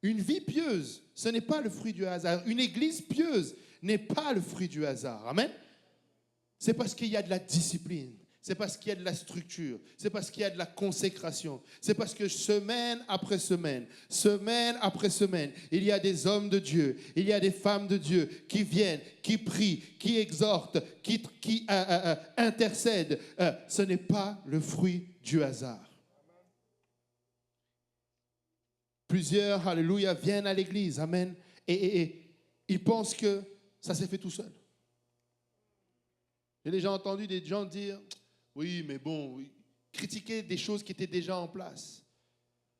Une vie pieuse, ce n'est pas le fruit du hasard. Une église pieuse n'est pas le fruit du hasard. Amen. C'est parce qu'il y a de la discipline. C'est parce qu'il y a de la structure. C'est parce qu'il y a de la consécration. C'est parce que semaine après semaine, il y a des hommes de Dieu, il y a des femmes de Dieu qui viennent, qui prient, qui exhortent, qui intercèdent. Ce n'est pas le fruit du hasard. Plusieurs, alléluia, viennent à l'église, amen, et ils pensent que ça s'est fait tout seul. J'ai déjà entendu des gens dire... Oui, mais bon, critiquer des choses qui étaient déjà en place.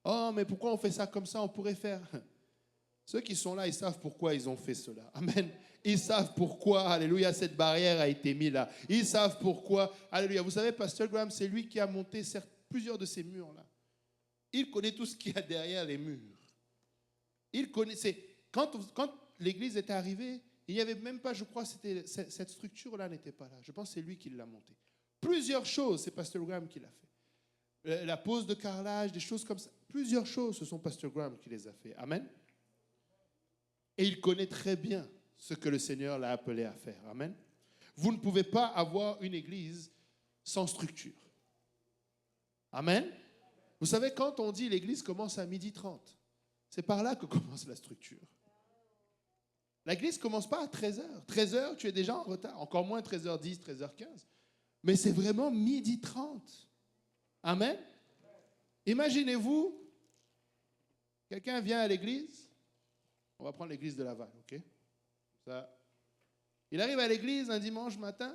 Oh, mais pourquoi on fait ça comme ça? On pourrait faire. Ceux qui sont là, ils savent pourquoi ils ont fait cela. Amen. Ils savent pourquoi, alléluia, cette barrière a été mise là. Ils savent pourquoi, alléluia. Vous savez, Pasteur Graham, c'est lui qui a monté plusieurs de ces murs-là. Il connaît tout ce qu'il y a derrière les murs. Il connaissait. Quand l'église était arrivée, il n'y avait même pas, je crois, cette structure-là n'était pas là. Je pense que c'est lui qui l'a montée. Plusieurs choses, c'est Pasteur Graham qui l'a fait. La pose de carrelage, des choses comme ça. Plusieurs choses, ce sont Pasteur Graham qui les a fait. Amen. Et il connaît très bien ce que le Seigneur l'a appelé à faire. Amen. Vous ne pouvez pas avoir une église sans structure. Amen. Vous savez, quand on dit l'église commence à 12h30, c'est par là que commence la structure. L'église ne commence pas à 13h. 13h, tu es déjà en retard. Encore moins 13h10, 13h15. Mais c'est vraiment 12h30. Amen. Imaginez-vous, quelqu'un vient à l'église. On va prendre l'église de Laval, ok? Ça. Il arrive à l'église un dimanche matin.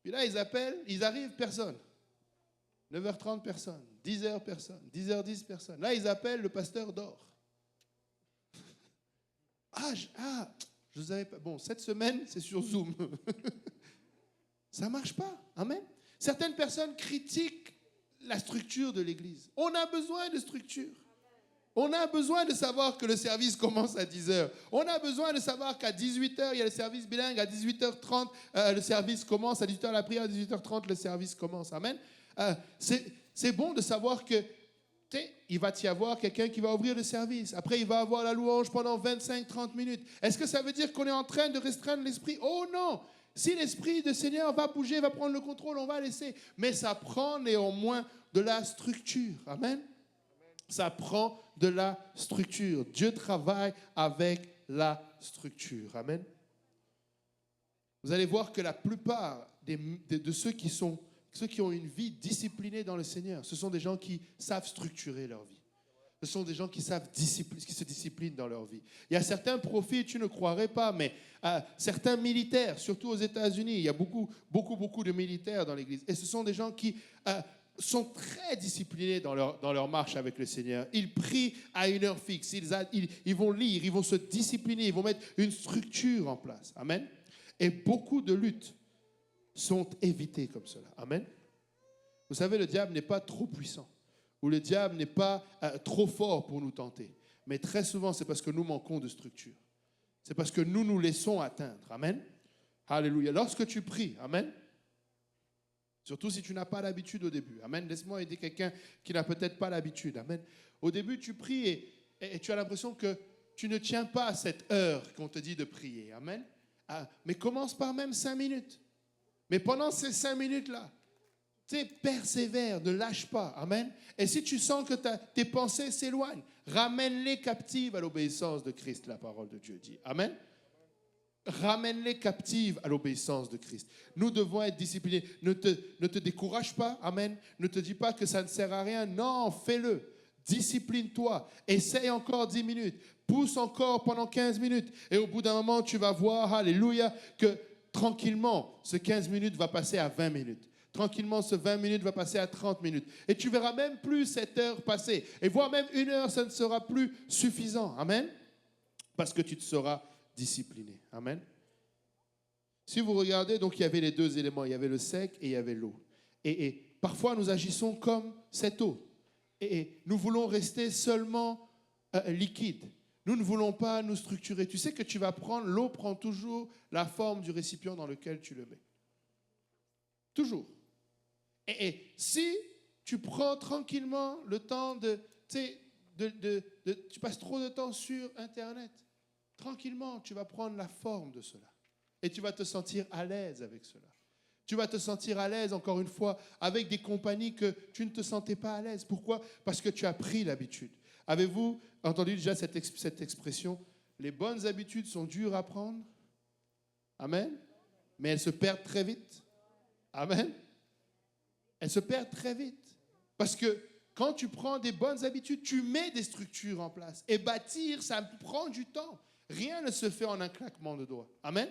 Puis là, ils arrivent, personne. 9h30, personne. 10h, personne. 10h10, personne. Là, ils appellent, le pasteur dort. Je ne savais pas. Bon, cette semaine, c'est sur Zoom. Ça ne marche pas. Amen. Certaines personnes critiquent la structure de l'église. On a besoin de structure. On a besoin de savoir que le service commence à 10h. On a besoin de savoir qu'à 18h, il y a le service bilingue. À 18h30, le service commence. À 18h, la prière. À 18h30, le service commence. Amen. C'est bon de savoir que il va y avoir quelqu'un qui va ouvrir le service. Après, il va avoir la louange pendant 25-30 minutes. Est-ce que ça veut dire qu'on est en train de restreindre l'esprit? Oh non! Si l'esprit du Seigneur va bouger, va prendre le contrôle, on va laisser. Mais ça prend néanmoins de la structure. Amen. Ça prend de la structure. Dieu travaille avec la structure. Amen. Vous allez voir que la plupart de ceux qui ont une vie disciplinée dans le Seigneur, ce sont des gens qui savent structurer leur vie. Ce sont des gens qui se disciplinent dans leur vie. Il y a certains profils, tu ne croirais pas, mais certains militaires, surtout aux États-Unis, il y a beaucoup de militaires dans l'Église. Et ce sont des gens qui sont très disciplinés dans leur marche avec le Seigneur. Ils prient à une heure fixe. Ils vont lire, ils vont se discipliner, ils vont mettre une structure en place. Amen. Et beaucoup de luttes sont évitées comme cela. Amen. Vous savez, le diable n'est pas trop puissant. Ou le diable n'est pas trop fort pour nous tenter. Mais très souvent, c'est parce que nous manquons de structure. C'est parce que nous nous laissons atteindre. Amen. Alléluia. Lorsque tu pries, amen. Surtout si tu n'as pas l'habitude au début. Amen. Laisse-moi aider quelqu'un qui n'a peut-être pas l'habitude. Amen. Au début, tu pries et tu as l'impression que tu ne tiens pas à cette heure qu'on te dit de prier. Amen. Mais commence par même 5 minutes. Mais pendant ces 5 minutes-là, persévère, ne lâche pas. Amen. Et si tu sens que tes pensées s'éloignent, ramène-les captives à l'obéissance de Christ, la parole de Dieu dit. Amen. Ramène-les captives à l'obéissance de Christ. Nous devons être disciplinés. Ne te décourage pas. Amen. Ne te dis pas que ça ne sert à rien. Non, fais-le. Discipline-toi. Essaye encore 10 minutes. Pousse encore pendant 15 minutes. Et au bout d'un moment, tu vas voir, alléluia, que tranquillement, ce 15 minutes va passer à 20 minutes. Tranquillement, ce 20 minutes va passer à 30 minutes. Et tu verras même plus cette heure passer. Et voire même 1 heure, ça ne sera plus suffisant. Amen. Parce que tu te seras discipliné. Amen. Si vous regardez, donc il y avait les 2 éléments. Il y avait le sec et il y avait l'eau. Et parfois, nous agissons comme cette eau. Et nous voulons rester seulement liquide. Nous ne voulons pas nous structurer. Tu sais que tu vas prendre, l'eau prend toujours la forme du récipient dans lequel tu le mets. Toujours. Et si tu prends tranquillement le temps tu passes trop de temps sur Internet, tranquillement, tu vas prendre la forme de cela. Et tu vas te sentir à l'aise avec cela. Tu vas te sentir à l'aise, encore une fois, avec des compagnies que tu ne te sentais pas à l'aise. Pourquoi? Parce que tu as pris l'habitude. Avez-vous entendu déjà cette expression? Les bonnes habitudes sont dures à prendre. Amen. Mais elles se perdent très vite. Amen. Elles se perdent très vite. Parce que quand tu prends des bonnes habitudes, tu mets des structures en place. Et bâtir, ça prend du temps. Rien ne se fait en un claquement de doigts. Amen.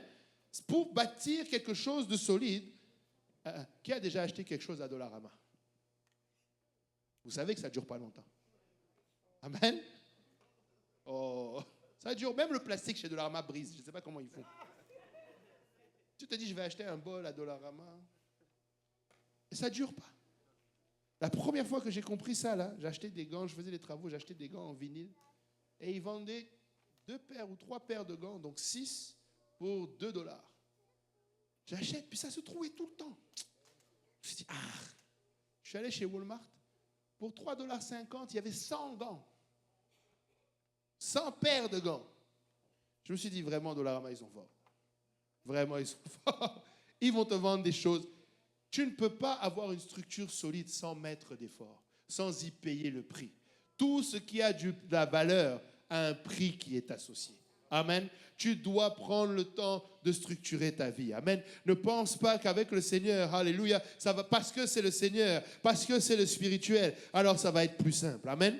Pour bâtir quelque chose de solide, qui a déjà acheté quelque chose à Dollarama? Vous savez que ça ne dure pas longtemps. Amen. Oh, Ça dure. Même le plastique chez Dollarama brise. Je ne sais pas comment ils font. Tu te dis, je vais acheter un bol à Dollarama. Et ça ne dure pas. La première fois que j'ai compris ça, là, j'ai acheté des gants, je faisais des travaux, j'ai acheté des gants en vinyle. Et ils vendaient 2 paires ou 3 paires de gants, donc 6 pour $2. J'achète, puis ça se trouvait tout le temps. Je me suis dit, je suis allé chez Walmart. Pour $3,50, il y avait 100 gants. 100 paires de gants. Je me suis dit, vraiment, Dollarama, ils sont forts. Vraiment, ils sont forts. Ils vont te vendre des choses. Tu ne peux pas avoir une structure solide sans mettre d'efforts, sans y payer le prix. Tout ce qui a de la valeur a un prix qui est associé. Amen. Tu dois prendre le temps de structurer ta vie. Amen. Ne pense pas qu'avec le Seigneur, alléluia, ça va parce que c'est le Seigneur, parce que c'est le spirituel, alors ça va être plus simple. Amen.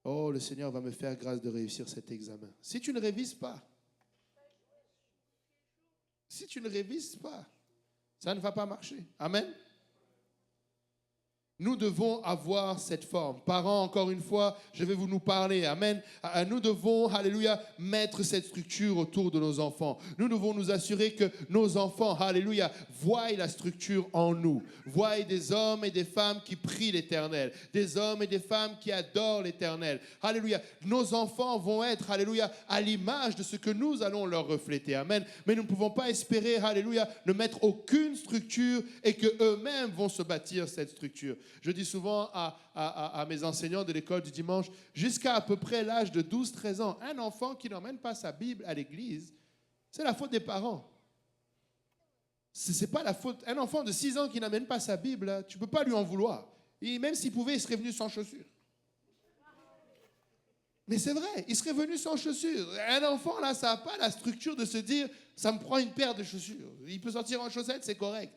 Oh, le Seigneur va me faire grâce de réussir cet examen. Si tu ne révises pas, ça ne va pas marcher. Amen. Nous devons avoir cette forme. Parents, encore une fois, je vais nous parler. Amen. Nous devons, alléluia, mettre cette structure autour de nos enfants. Nous devons nous assurer que nos enfants, alléluia, voient la structure en nous. Voient des hommes et des femmes qui prient l'Éternel. Des hommes et des femmes qui adorent l'Éternel. Alléluia. Nos enfants vont être, alléluia, à l'image de ce que nous allons leur refléter. Amen. Mais nous ne pouvons pas espérer, alléluia, ne mettre aucune structure et qu'eux-mêmes vont se bâtir cette structure. Je dis souvent à mes enseignants de l'école du dimanche, jusqu'à à peu près l'âge de 12-13 ans, un enfant qui n'emmène pas sa Bible à l'église, c'est la faute des parents. C'est pas la faute. Un enfant de 6 ans qui n'amène pas sa Bible, tu ne peux pas lui en vouloir. Et même s'il pouvait, il serait venu sans chaussures. Mais c'est vrai, il serait venu sans chaussures. Un enfant, là, ça n'a pas la structure de se dire, ça me prend une paire de chaussures. Il peut sortir en chaussettes, c'est correct.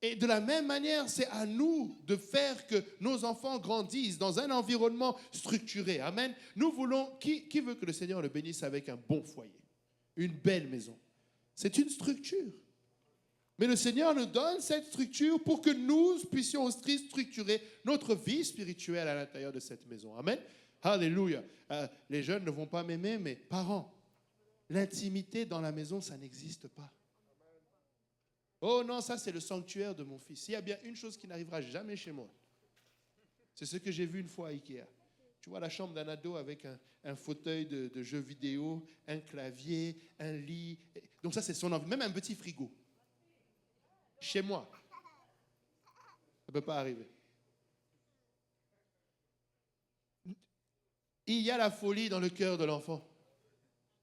Et de la même manière, c'est à nous de faire que nos enfants grandissent dans un environnement structuré. Amen. Nous voulons, qui veut que le Seigneur le bénisse avec un bon foyer, une belle maison? C'est une structure. Mais le Seigneur nous donne cette structure pour que nous puissions aussi structurer notre vie spirituelle à l'intérieur de cette maison. Amen. Alléluia. Les jeunes ne vont pas m'aimer, mais parents, l'intimité dans la maison, ça n'existe pas. Oh non, ça c'est le sanctuaire de mon fils. Il y a bien une chose qui n'arrivera jamais chez moi. C'est ce que j'ai vu une fois à Ikea. Tu vois la chambre d'un ado avec un fauteuil de jeux vidéo, un clavier, un lit. Donc ça c'est son envie. Même un petit frigo. Chez moi. Ça ne peut pas arriver. Il y a la folie dans le cœur de l'enfant.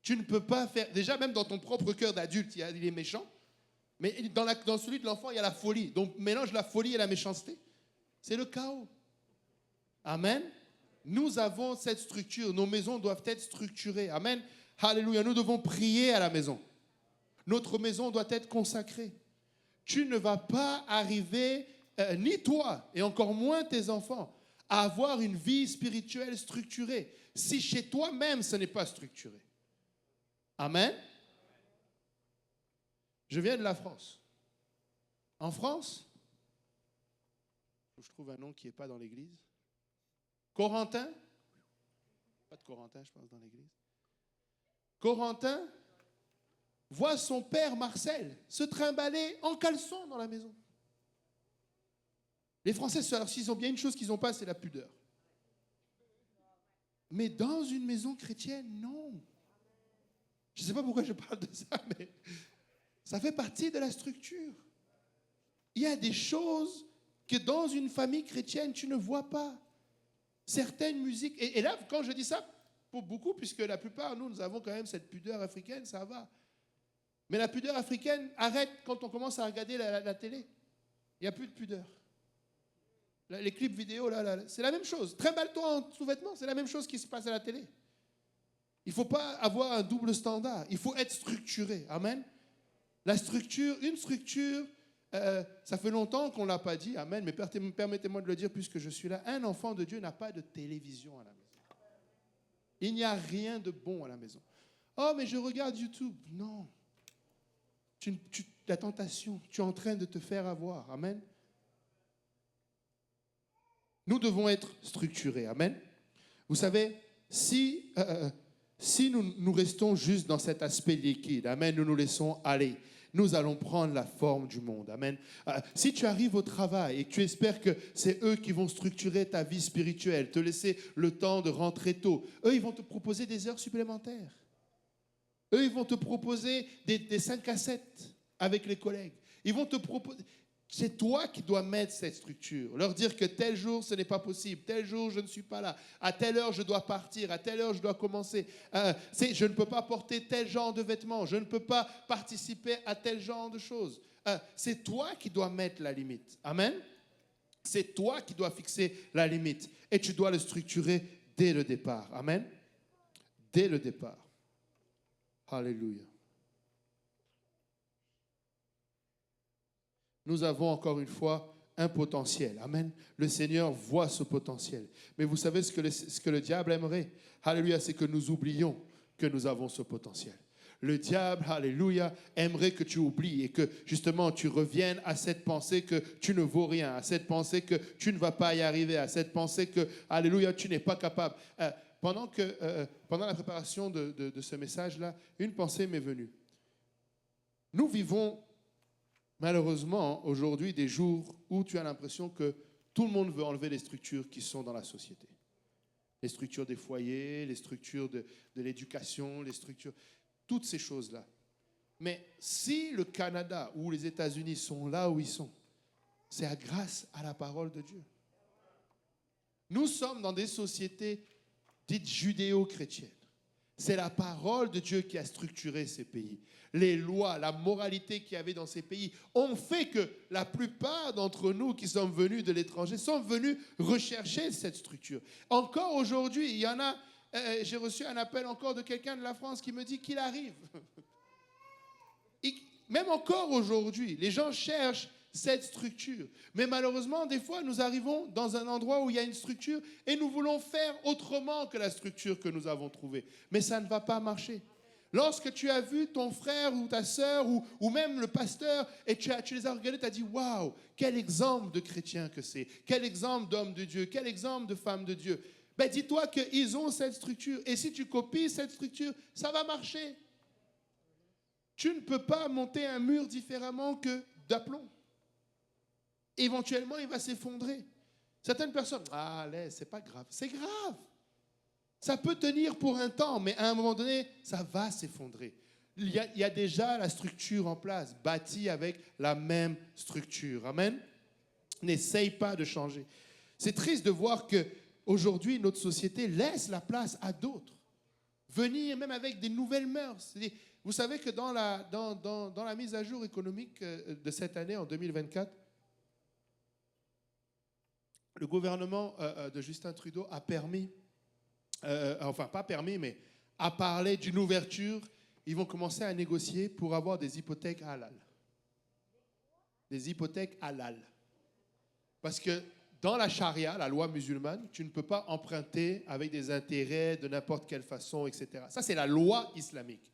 Tu ne peux pas faire... Déjà même dans ton propre cœur d'adulte, il est méchant. Mais dans celui de l'enfant, il y a la folie. Donc, mélange la folie et la méchanceté. C'est le chaos. Amen. Nous avons cette structure. Nos maisons doivent être structurées. Amen. Alléluia. Nous devons prier à la maison. Notre maison doit être consacrée. Tu ne vas pas arriver, ni toi, et encore moins tes enfants, à avoir une vie spirituelle structurée si chez toi-même, ce n'est pas structuré. Amen. Je viens de la France. En France, je trouve un nom qui n'est pas dans l'église. Corentin. Pas de Corentin, je pense, dans l'église. Corentin voit son père Marcel se trimballer en caleçon dans la maison. Les Français, alors s'ils ont bien une chose qu'ils n'ont pas, c'est la pudeur. Mais dans une maison chrétienne, non. Je ne sais pas pourquoi je parle de ça, mais... ça fait partie de la structure. Il y a des choses que dans une famille chrétienne, tu ne vois pas. Certaines musiques, et là, quand je dis ça, pour beaucoup, puisque la plupart, nous avons quand même cette pudeur africaine, ça va. Mais la pudeur africaine arrête quand on commence à regarder la télé. Il n'y a plus de pudeur. Les clips vidéo, là, c'est la même chose. Trimballe-toi en sous-vêtements, c'est la même chose qui se passe à la télé. Il ne faut pas avoir un double standard. Il faut être structuré. Amen. La structure, une structure, ça fait longtemps qu'on ne l'a pas dit, amen, mais permettez-moi de le dire puisque je suis là. Un enfant de Dieu n'a pas de télévision à la maison. Il n'y a rien de bon à la maison. Oh, mais je regarde YouTube. Non. La tentation, tu es en train de te faire avoir. Amen. Nous devons être structurés. Amen. Vous savez, si nous restons juste dans cet aspect liquide, amen, nous nous laissons aller, nous allons prendre la forme du monde. Amen. Si tu arrives au travail et que tu espères que c'est eux qui vont structurer ta vie spirituelle, te laisser le temps de rentrer tôt, eux, ils vont te proposer des heures supplémentaires. Eux, ils vont te proposer des 5 à 7 avec les collègues. Ils vont te proposer... C'est toi qui dois mettre cette structure. Leur dire que tel jour, ce n'est pas possible. Tel jour, je ne suis pas là. À telle heure, je dois partir. À telle heure, je dois commencer. Je ne peux pas porter tel genre de vêtements. Je ne peux pas participer à tel genre de choses. C'est toi qui dois mettre la limite. Amen. C'est toi qui dois fixer la limite. Et tu dois le structurer dès le départ. Amen. Dès le départ. Alléluia. Nous avons encore une fois un potentiel. Amen. Le Seigneur voit ce potentiel. Mais vous savez ce que le diable aimerait? Alléluia, c'est que nous oublions que nous avons ce potentiel. Le diable, alléluia, aimerait que tu oublies et que justement tu reviennes à cette pensée que tu ne vaux rien, à cette pensée que tu ne vas pas y arriver, à cette pensée que, alléluia, tu n'es pas capable. Pendant la préparation de ce message-là, une pensée m'est venue. Nous vivons malheureusement aujourd'hui des jours où tu as l'impression que tout le monde veut enlever les structures qui sont dans la société. Les structures des foyers, les structures de l'éducation, les structures, toutes ces choses-là. Mais si le Canada ou les États-Unis sont là où ils sont, c'est grâce à la parole de Dieu. Nous sommes dans des sociétés dites judéo-chrétiennes. C'est la parole de Dieu qui a structuré ces pays. Les lois, la moralité qu'il y avait dans ces pays ont fait que la plupart d'entre nous qui sommes venus de l'étranger sont venus rechercher cette structure. Encore aujourd'hui, il y en a, j'ai reçu un appel encore de quelqu'un de la France qui me dit qu'il arrive. Même encore aujourd'hui, les gens cherchent cette structure. Mais malheureusement, des fois, nous arrivons dans un endroit où il y a une structure et nous voulons faire autrement que la structure que nous avons trouvée. Mais ça ne va pas marcher. Lorsque tu as vu ton frère ou ta sœur ou même le pasteur et tu les as regardés, tu as dit « Waouh, quel exemple de chrétien que c'est, quel exemple d'homme de Dieu, quel exemple de femme de Dieu. » Ben, dis-toi qu'ils ont cette structure et si tu copies cette structure, ça va marcher. Tu ne peux pas monter un mur différemment que d'aplomb. Éventuellement, il va s'effondrer. Certaines personnes, c'est pas grave. C'est grave. Ça peut tenir pour un temps, mais à un moment donné, ça va s'effondrer. Il y a déjà la structure en place, bâtie avec la même structure. Amen. N'essaye pas de changer. C'est triste de voir qu'aujourd'hui, notre société laisse la place à d'autres. Venir même avec des nouvelles mœurs. Vous savez que dans la mise à jour économique de cette année, en 2024, le gouvernement de Justin Trudeau a permis, pas permis, mais a parlé d'une ouverture. Ils vont commencer à négocier pour avoir des hypothèques halal. Des hypothèques halal. Parce que dans la charia, la loi musulmane, tu ne peux pas emprunter avec des intérêts de n'importe quelle façon, etc. Ça, c'est la loi islamique.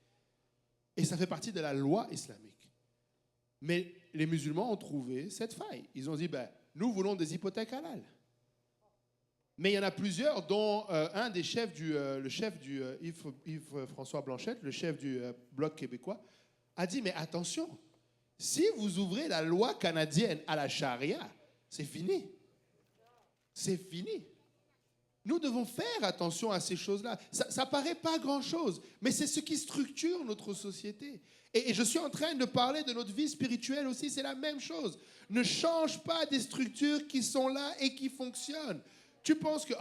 Et ça fait partie de la loi islamique. Mais les musulmans ont trouvé cette faille. Ils ont dit, nous voulons des hypothèques halal. Mais il y en a plusieurs, dont un des chefs le chef du Yves-François Blanchette, le chef du Bloc québécois, a dit, mais attention, si vous ouvrez la loi canadienne à la charia, c'est fini. C'est fini. Nous devons faire attention à ces choses-là. Ça paraît pas grand-chose, mais c'est ce qui structure notre société. Et je suis en train de parler de notre vie spirituelle aussi, c'est la même chose. Ne change pas des structures qui sont là et qui fonctionnent. Tu penses que,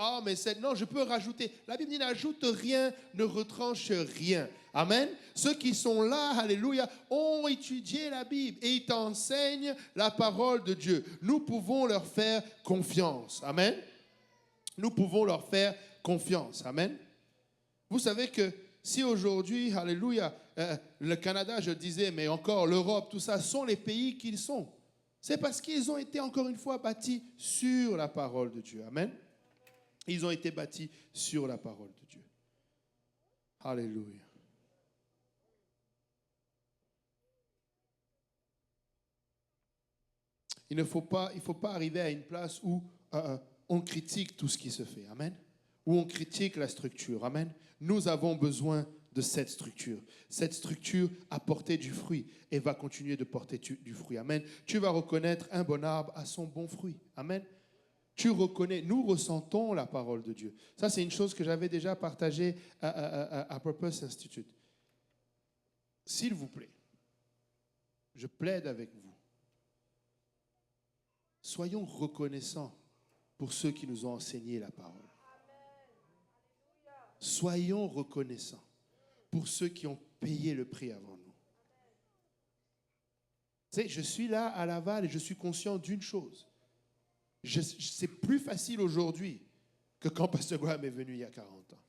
non, je peux rajouter. La Bible dit, n'ajoute rien, ne retranche rien. Amen. Ceux qui sont là, alléluia, ont étudié la Bible et ils t'enseignent la parole de Dieu. Nous pouvons leur faire confiance. Amen. Nous pouvons leur faire confiance. Amen. Vous savez que si aujourd'hui, alléluia, le Canada, je disais, mais encore l'Europe, tout ça, sont les pays qu'ils sont. C'est parce qu'ils ont été, encore une fois, bâtis sur la parole de Dieu. Amen. Ils ont été bâtis sur la parole de Dieu. Alléluia. Il ne faut pas arriver à une place où on critique tout ce qui se fait. Amen. où on critique la structure. Amen. Nous avons besoin de cette structure. Cette structure a porté du fruit et va continuer de porter du fruit. Amen. Tu vas reconnaître un bon arbre à son bon fruit. Amen. Tu reconnais, nous ressentons la parole de Dieu. Ça, c'est une chose que j'avais déjà partagée à Purpose Institute. S'il vous plaît, je plaide avec vous. Soyons reconnaissants pour ceux qui nous ont enseigné la parole. Soyons reconnaissants pour ceux qui ont payé le prix avant nous. Tu sais, je suis là à Laval et je suis conscient d'une chose. C'est plus facile aujourd'hui que quand Pasteur Graham est venu il y a 40 ans.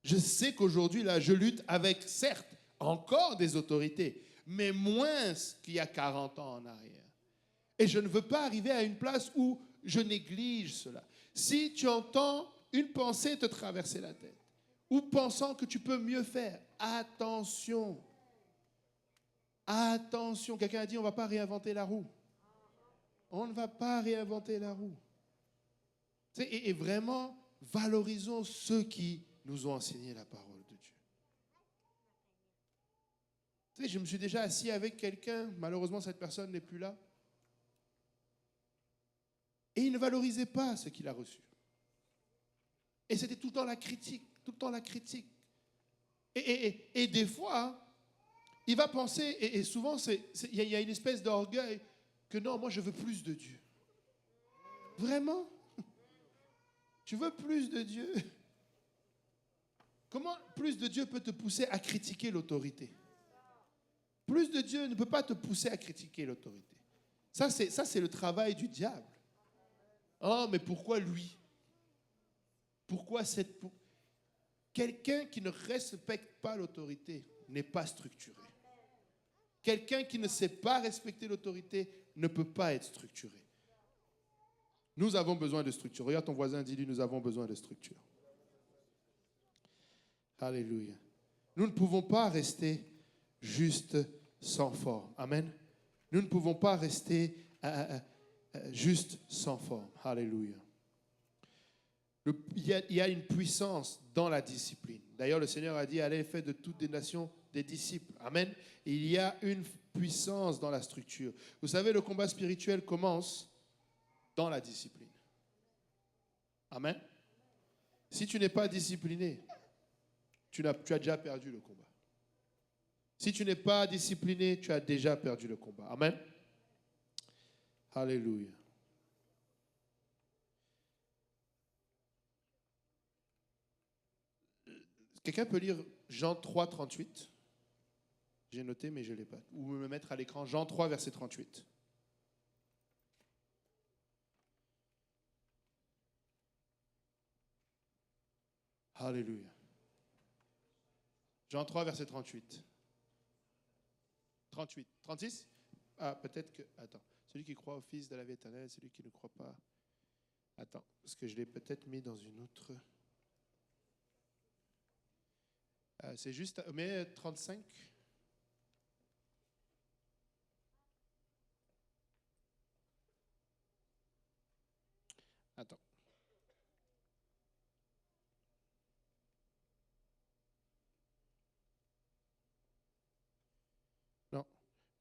Je sais qu'aujourd'hui, là, je lutte avec, certes, encore des autorités, mais moins qu'il y a 40 ans en arrière. Et je ne veux pas arriver à une place où je néglige cela. Si tu entends une pensée te traverser la tête, ou pensant que tu peux mieux faire, attention. Attention. Quelqu'un a dit, on ne va pas réinventer la roue. On ne va pas réinventer la roue. Et vraiment, valorisons ceux qui nous ont enseigné la parole de Dieu. Tu sais, je me suis déjà assis avec quelqu'un, malheureusement cette personne n'est plus là, et il ne valorisait pas ce qu'il a reçu. Et c'était tout le temps la critique, tout le temps la critique. Et des fois, il va penser, et souvent il y a une espèce d'orgueil, que non, moi je veux plus de Dieu. Vraiment? Tu veux plus de Dieu? Comment plus de Dieu peut te pousser à critiquer l'autorité? Plus de Dieu ne peut pas te pousser à critiquer l'autorité. Ça, c'est le travail du diable. Oh, mais pourquoi lui? Pourquoi cette... Quelqu'un qui ne respecte pas l'autorité n'est pas structuré. Quelqu'un qui ne sait pas respecter l'autorité ne peut pas être structuré. Nous avons besoin de structure. Regarde ton voisin, dis-lui, nous avons besoin de structure. Alléluia. Nous ne pouvons pas rester juste sans forme. Amen. Nous ne pouvons pas rester juste sans forme. Alléluia. Il y a une puissance dans la discipline. D'ailleurs, le Seigneur a dit, allez faire de toutes les nations des disciples. Amen. Et il y a une puissance dans la structure. Vous savez, le combat spirituel commence dans la discipline. Amen. Si tu n'es pas discipliné, tu as déjà perdu le combat. Si tu n'es pas discipliné, tu as déjà perdu le combat. Amen. Alléluia. Quelqu'un peut lire Jean 3, 38? J'ai noté, mais je ne l'ai pas. Ou me mettre à l'écran Jean 3, verset 38. Alléluia. Jean 3, verset 38. 38. 36? Ah, peut-être que... Attends. Celui qui croit au Fils de la vie éternelle, celui qui ne croit pas... Attends, parce que je l'ai peut-être mis dans une autre... c'est juste... Mais 35... Attends. Non,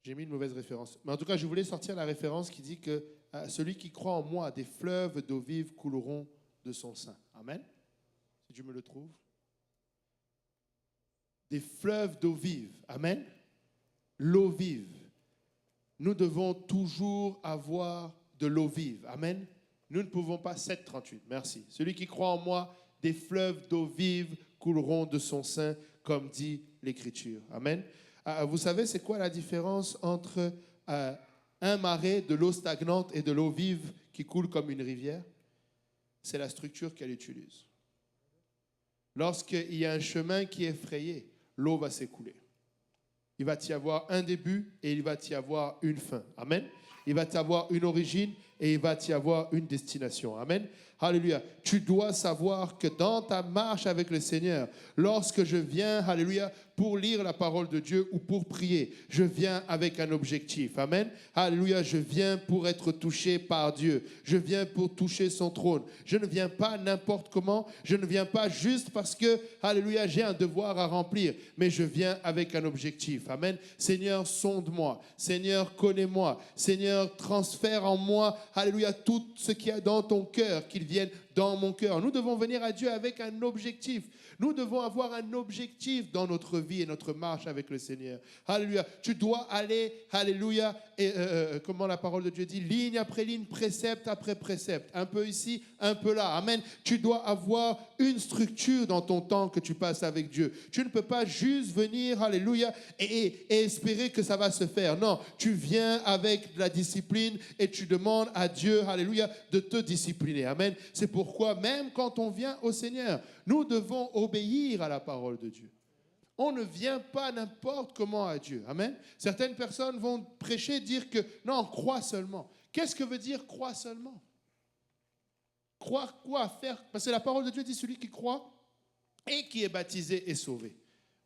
j'ai mis une mauvaise référence. Mais en tout cas, je voulais sortir la référence qui dit que celui qui croit en moi, des fleuves d'eau vive couleront de son sein. Amen. Si tu me le trouves. Des fleuves d'eau vive. Amen. L'eau vive. Nous devons toujours avoir de l'eau vive. Amen. Nous ne pouvons pas... 7,38, merci. Celui qui croit en moi, des fleuves d'eau vive couleront de son sein, comme dit l'Écriture. Amen. Vous savez, c'est quoi la différence entre un marais, de l'eau stagnante et de l'eau vive qui coule comme une rivière? C'est la structure qu'elle utilise. Lorsqu'il y a un chemin qui est frayé, l'eau va s'écouler. Il va y avoir un début et il va y avoir une fin. Amen. Il va y avoir une origine et il va y avoir une destination. Amen. Alléluia. Tu dois savoir que dans ta marche avec le Seigneur, lorsque je viens, alléluia, pour lire la parole de Dieu ou pour prier. Je viens avec un objectif. Amen. Alléluia. Je viens pour être touché par Dieu. Je viens pour toucher son trône. Je ne viens pas n'importe comment. Je ne viens pas juste parce que, alléluia, j'ai un devoir à remplir. Mais je viens avec un objectif. Amen. Seigneur, sonde-moi. Seigneur, connais-moi. Seigneur, transfère en moi, alléluia, tout ce qu'il y a dans ton cœur, qu'il vienne dans mon cœur. Nous devons venir à Dieu avec un objectif. Nous devons avoir un objectif dans notre vie et notre marche avec le Seigneur. Alléluia. Tu dois aller, alléluia, et comment la parole de Dieu dit, ligne après ligne, précepte après précepte. Un peu ici, un peu là. Amen. Tu dois avoir une structure dans ton temps que tu passes avec Dieu. Tu ne peux pas juste venir, alléluia, et espérer que ça va se faire. Non, tu viens avec de la discipline et tu demandes à Dieu, alléluia, de te discipliner. Amen. C'est pourquoi même quand on vient au Seigneur, nous devons obéir à la parole de Dieu. On ne vient pas n'importe comment à Dieu. Amen. Certaines personnes vont prêcher, dire que non, crois seulement. Qu'est-ce que veut dire crois seulement? Croire quoi? Faire? Parce que la parole de Dieu dit celui qui croit et qui est baptisé est sauvé.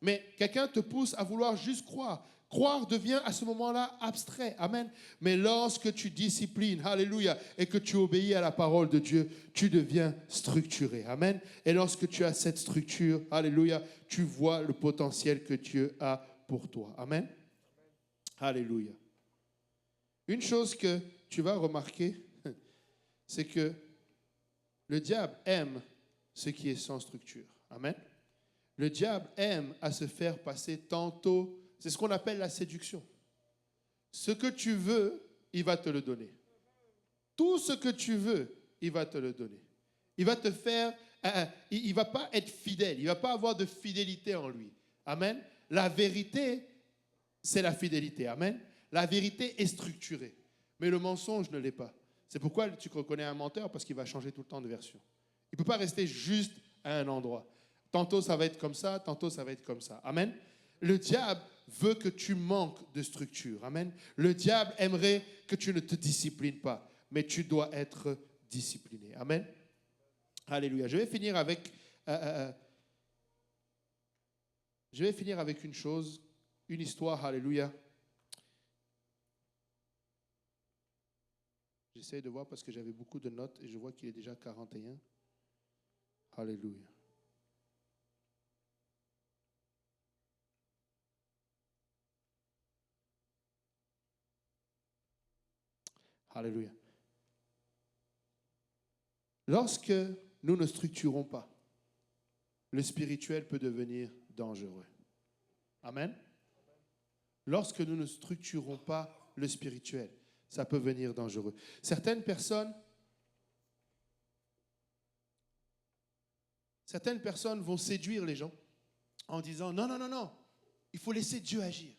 Mais quelqu'un te pousse à vouloir juste croire. Croire devient à ce moment-là abstrait. Amen. Mais lorsque tu disciplines, alléluia, et que tu obéis à la parole de Dieu, tu deviens structuré. Amen. Et lorsque tu as cette structure, alléluia, tu vois le potentiel que Dieu a pour toi. Amen. Alléluia. Une chose que tu vas remarquer, c'est que le diable aime ce qui est sans structure. Amen. Le diable aime à se faire passer tantôt. C'est ce qu'on appelle la séduction. Ce que tu veux, il va te le donner. Tout ce que tu veux, il va te le donner. Il va te faire, il ne va pas être fidèle. Il ne va pas avoir de fidélité en lui. Amen. La vérité, c'est la fidélité. Amen. La vérité est structurée. Mais le mensonge ne l'est pas. C'est pourquoi tu reconnais un menteur, parce qu'il va changer tout le temps de version. Il ne peut pas rester juste à un endroit. Tantôt ça va être comme ça, tantôt ça va être comme ça. Amen. Le diable veut que tu manques de structure. Amen. Le diable aimerait que tu ne te disciplines pas, mais tu dois être discipliné. Amen. Alléluia. Je vais finir avec une chose, une histoire. Alléluia. J'essaie de voir parce que j'avais beaucoup de notes et je vois qu'il est déjà 41. Alléluia. Alléluia. Lorsque nous ne structurons pas, le spirituel peut devenir dangereux. Amen. Lorsque nous ne structurons pas le spirituel, ça peut devenir dangereux. Certaines personnes vont séduire les gens en disant non, non, non, non, il faut laisser Dieu agir.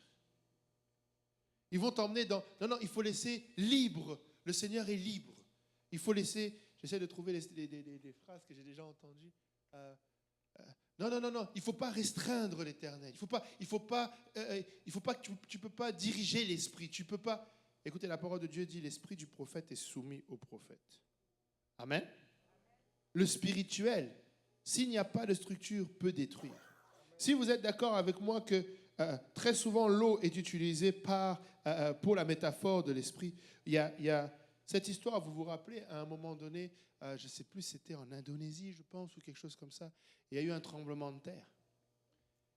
Ils vont t'emmener dans non, non, il faut laisser libre. Le Seigneur est libre. Il faut laisser, j'essaie de trouver les phrases que j'ai déjà entendues. Non, non, non, non, il ne faut pas restreindre l'Éternel. Il faut pas que tu peux pas diriger l'esprit. Tu peux pas. Écoutez, la parole de Dieu dit l'esprit du prophète est soumis au prophète. Amen. Le spirituel, s'il n'y a pas de structure, peut détruire. Si vous êtes d'accord avec moi que très souvent l'eau est utilisée pour la métaphore de l'esprit, il y a cette histoire, vous vous rappelez, à un moment donné, je ne sais plus, c'était en Indonésie, je pense, ou quelque chose comme ça, il y a eu un tremblement de terre.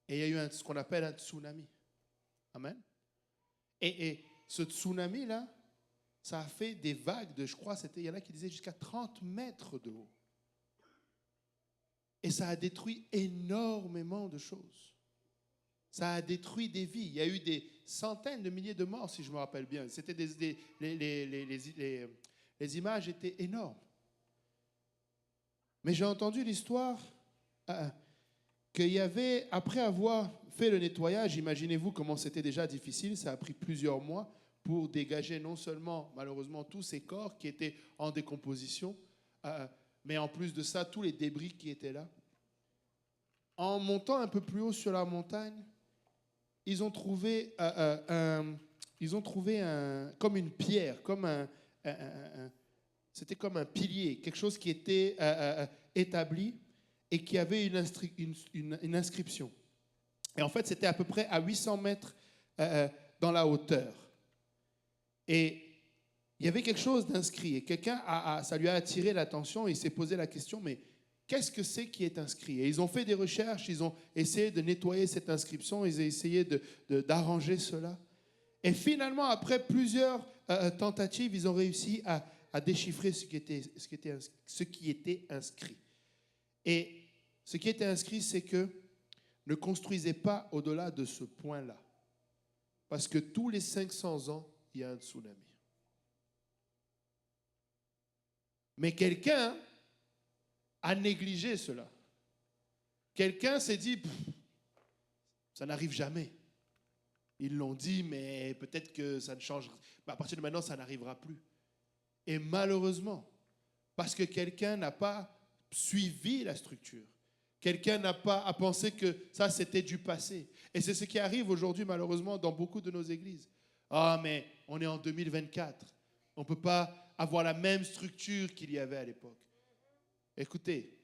Et il y a eu ce qu'on appelle un tsunami. Amen. Et ce tsunami-là, ça a fait des vagues de, je crois, il y en a qui disaient jusqu'à 30 mètres de haut. Et ça a détruit énormément de choses. Ça a détruit des vies. Il y a eu des centaines de milliers de morts, si je me rappelle bien. C'était les images étaient énormes. Mais j'ai entendu l'histoire qu'il y avait, après avoir fait le nettoyage, imaginez-vous comment c'était déjà difficile, ça a pris plusieurs mois pour dégager non seulement, malheureusement, tous ces corps qui étaient en décomposition, mais en plus de ça, tous les débris qui étaient là. En montant un peu plus haut sur la montagne, ils ont trouvé comme une pierre, c'était comme un pilier, quelque chose qui était établi et qui avait une inscription. Et en fait, c'était à peu près à 800 mètres dans la hauteur. Et il y avait quelque chose d'inscrit. Et ça lui a attiré l'attention. Et il s'est posé la question, mais qu'est-ce que c'est qui est inscrit? Et ils ont fait des recherches, ils ont essayé de nettoyer cette inscription, ils ont essayé d'arranger cela. Et finalement, après plusieurs tentatives, ils ont réussi à déchiffrer ce qui était inscrit. Et ce qui était inscrit, c'est que ne construisez pas au-delà de ce point-là. Parce que tous les 500 ans, il y a un tsunami. Mais quelqu'un a négligé cela. Quelqu'un s'est dit, ça n'arrive jamais. Ils l'ont dit, mais peut-être que ça ne changera. À partir de maintenant, ça n'arrivera plus. Et malheureusement, parce que quelqu'un n'a pas suivi la structure, quelqu'un n'a pas à penser que ça, c'était du passé. Et c'est ce qui arrive aujourd'hui, malheureusement, dans beaucoup de nos églises. Ah, mais on est en 2024. On ne peut pas avoir la même structure qu'il y avait à l'époque. Écoutez,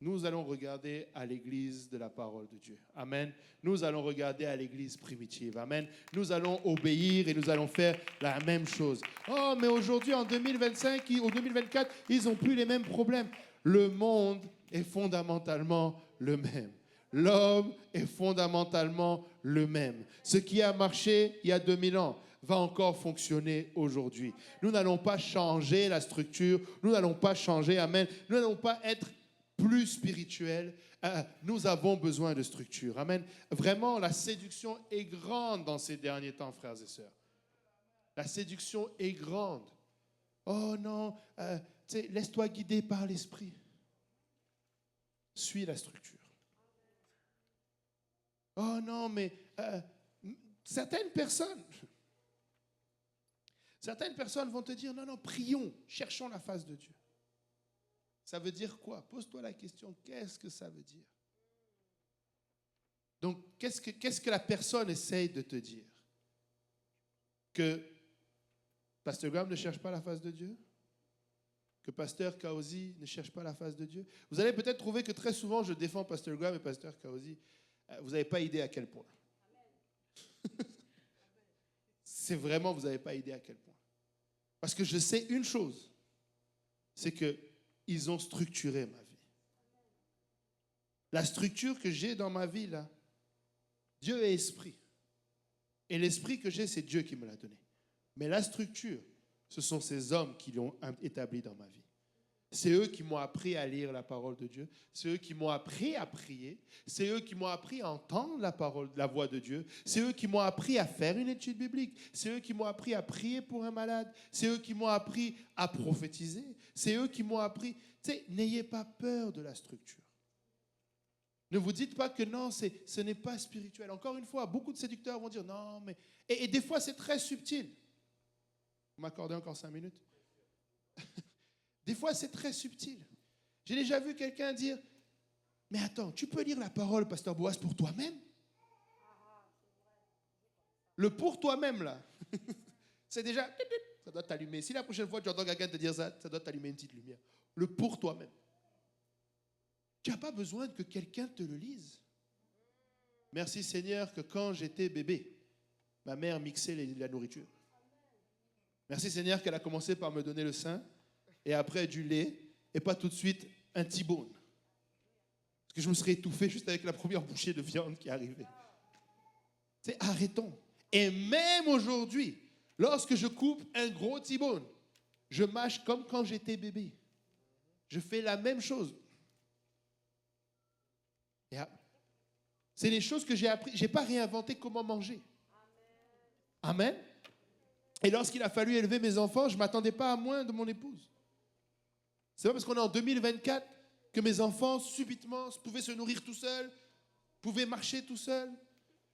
nous allons regarder à l'église de la parole de Dieu. Amen. Nous allons regarder à l'église primitive. Amen. Nous allons obéir et nous allons faire la même chose. Oh, mais aujourd'hui, en 2025 ou 2024, ils n'ont plus les mêmes problèmes. Le monde est fondamentalement le même. L'homme est fondamentalement le même. Ce qui a marché il y a 2000 ans va encore fonctionner aujourd'hui. Nous n'allons pas changer la structure. Nous n'allons pas changer. Amen. Nous n'allons pas être plus spirituels. Nous avons besoin de structure. Amen. Vraiment, la séduction est grande dans ces derniers temps, frères et sœurs. La séduction est grande. Oh non, laisse-toi guider par l'esprit. Suis la structure. Oh non, mais certaines personnes vont te dire, non, prions, cherchons la face de Dieu. Ça veut dire quoi? Pose-toi la question, qu'est-ce que ça veut dire? Donc, qu'est-ce que la personne essaye de te dire? Que Pasteur Graham ne cherche pas la face de Dieu? Que Pasteur Kaosi ne cherche pas la face de Dieu? Vous allez peut-être trouver que très souvent, je défends Pasteur Graham et Pasteur Kaosi. Vous n'avez pas idée à quel point. C'est vraiment, vous n'avez pas idée à quel point. Parce que je sais une chose, c'est qu'ils ont structuré ma vie. La structure que j'ai dans ma vie, là, Dieu est esprit. Et l'esprit que j'ai, c'est Dieu qui me l'a donné. Mais la structure, ce sont ces hommes qui l'ont établie dans ma vie. C'est eux qui m'ont appris à lire la parole de Dieu. C'est eux qui m'ont appris à prier. C'est eux qui m'ont appris à entendre la voix de Dieu. C'est eux qui m'ont appris à faire une étude biblique. C'est eux qui m'ont appris à prier pour un malade. C'est eux qui m'ont appris à prophétiser. C'est eux qui m'ont appris. Tu sais, n'ayez pas peur de la structure. Ne vous dites pas que non, ce n'est pas spirituel. Encore une fois, beaucoup de séducteurs vont dire non, mais... Et des fois, c'est très subtil. Vous m'accordez encore 5 minutes? Des fois, c'est très subtil. J'ai déjà vu quelqu'un dire, mais attends, tu peux lire la parole, Pasteur Boaz, pour toi-même? Le pour toi-même, là, c'est déjà, ça doit t'allumer. Si la prochaine fois tu entends quelqu'un te dire ça, ça doit t'allumer une petite lumière. Le pour toi-même. Tu n'as pas besoin que quelqu'un te le lise. Merci Seigneur que quand j'étais bébé, ma mère mixait la nourriture. Merci Seigneur qu'elle a commencé par me donner le sein et après du lait et pas tout de suite un T-bone. Parce que je me serais étouffé juste avec la première bouchée de viande qui arrivait. C'est arrêtons. Et même aujourd'hui, lorsque je coupe un gros T-bone, je mâche comme quand j'étais bébé. Je fais la même chose. C'est les choses que j'ai appris. Je n'ai pas réinventé comment manger. Amen. Et lorsqu'il a fallu élever mes enfants, je ne m'attendais pas à moins de mon épouse. C'est pas parce qu'on est en 2024 que mes enfants, subitement, pouvaient se nourrir tout seuls, pouvaient marcher tout seuls.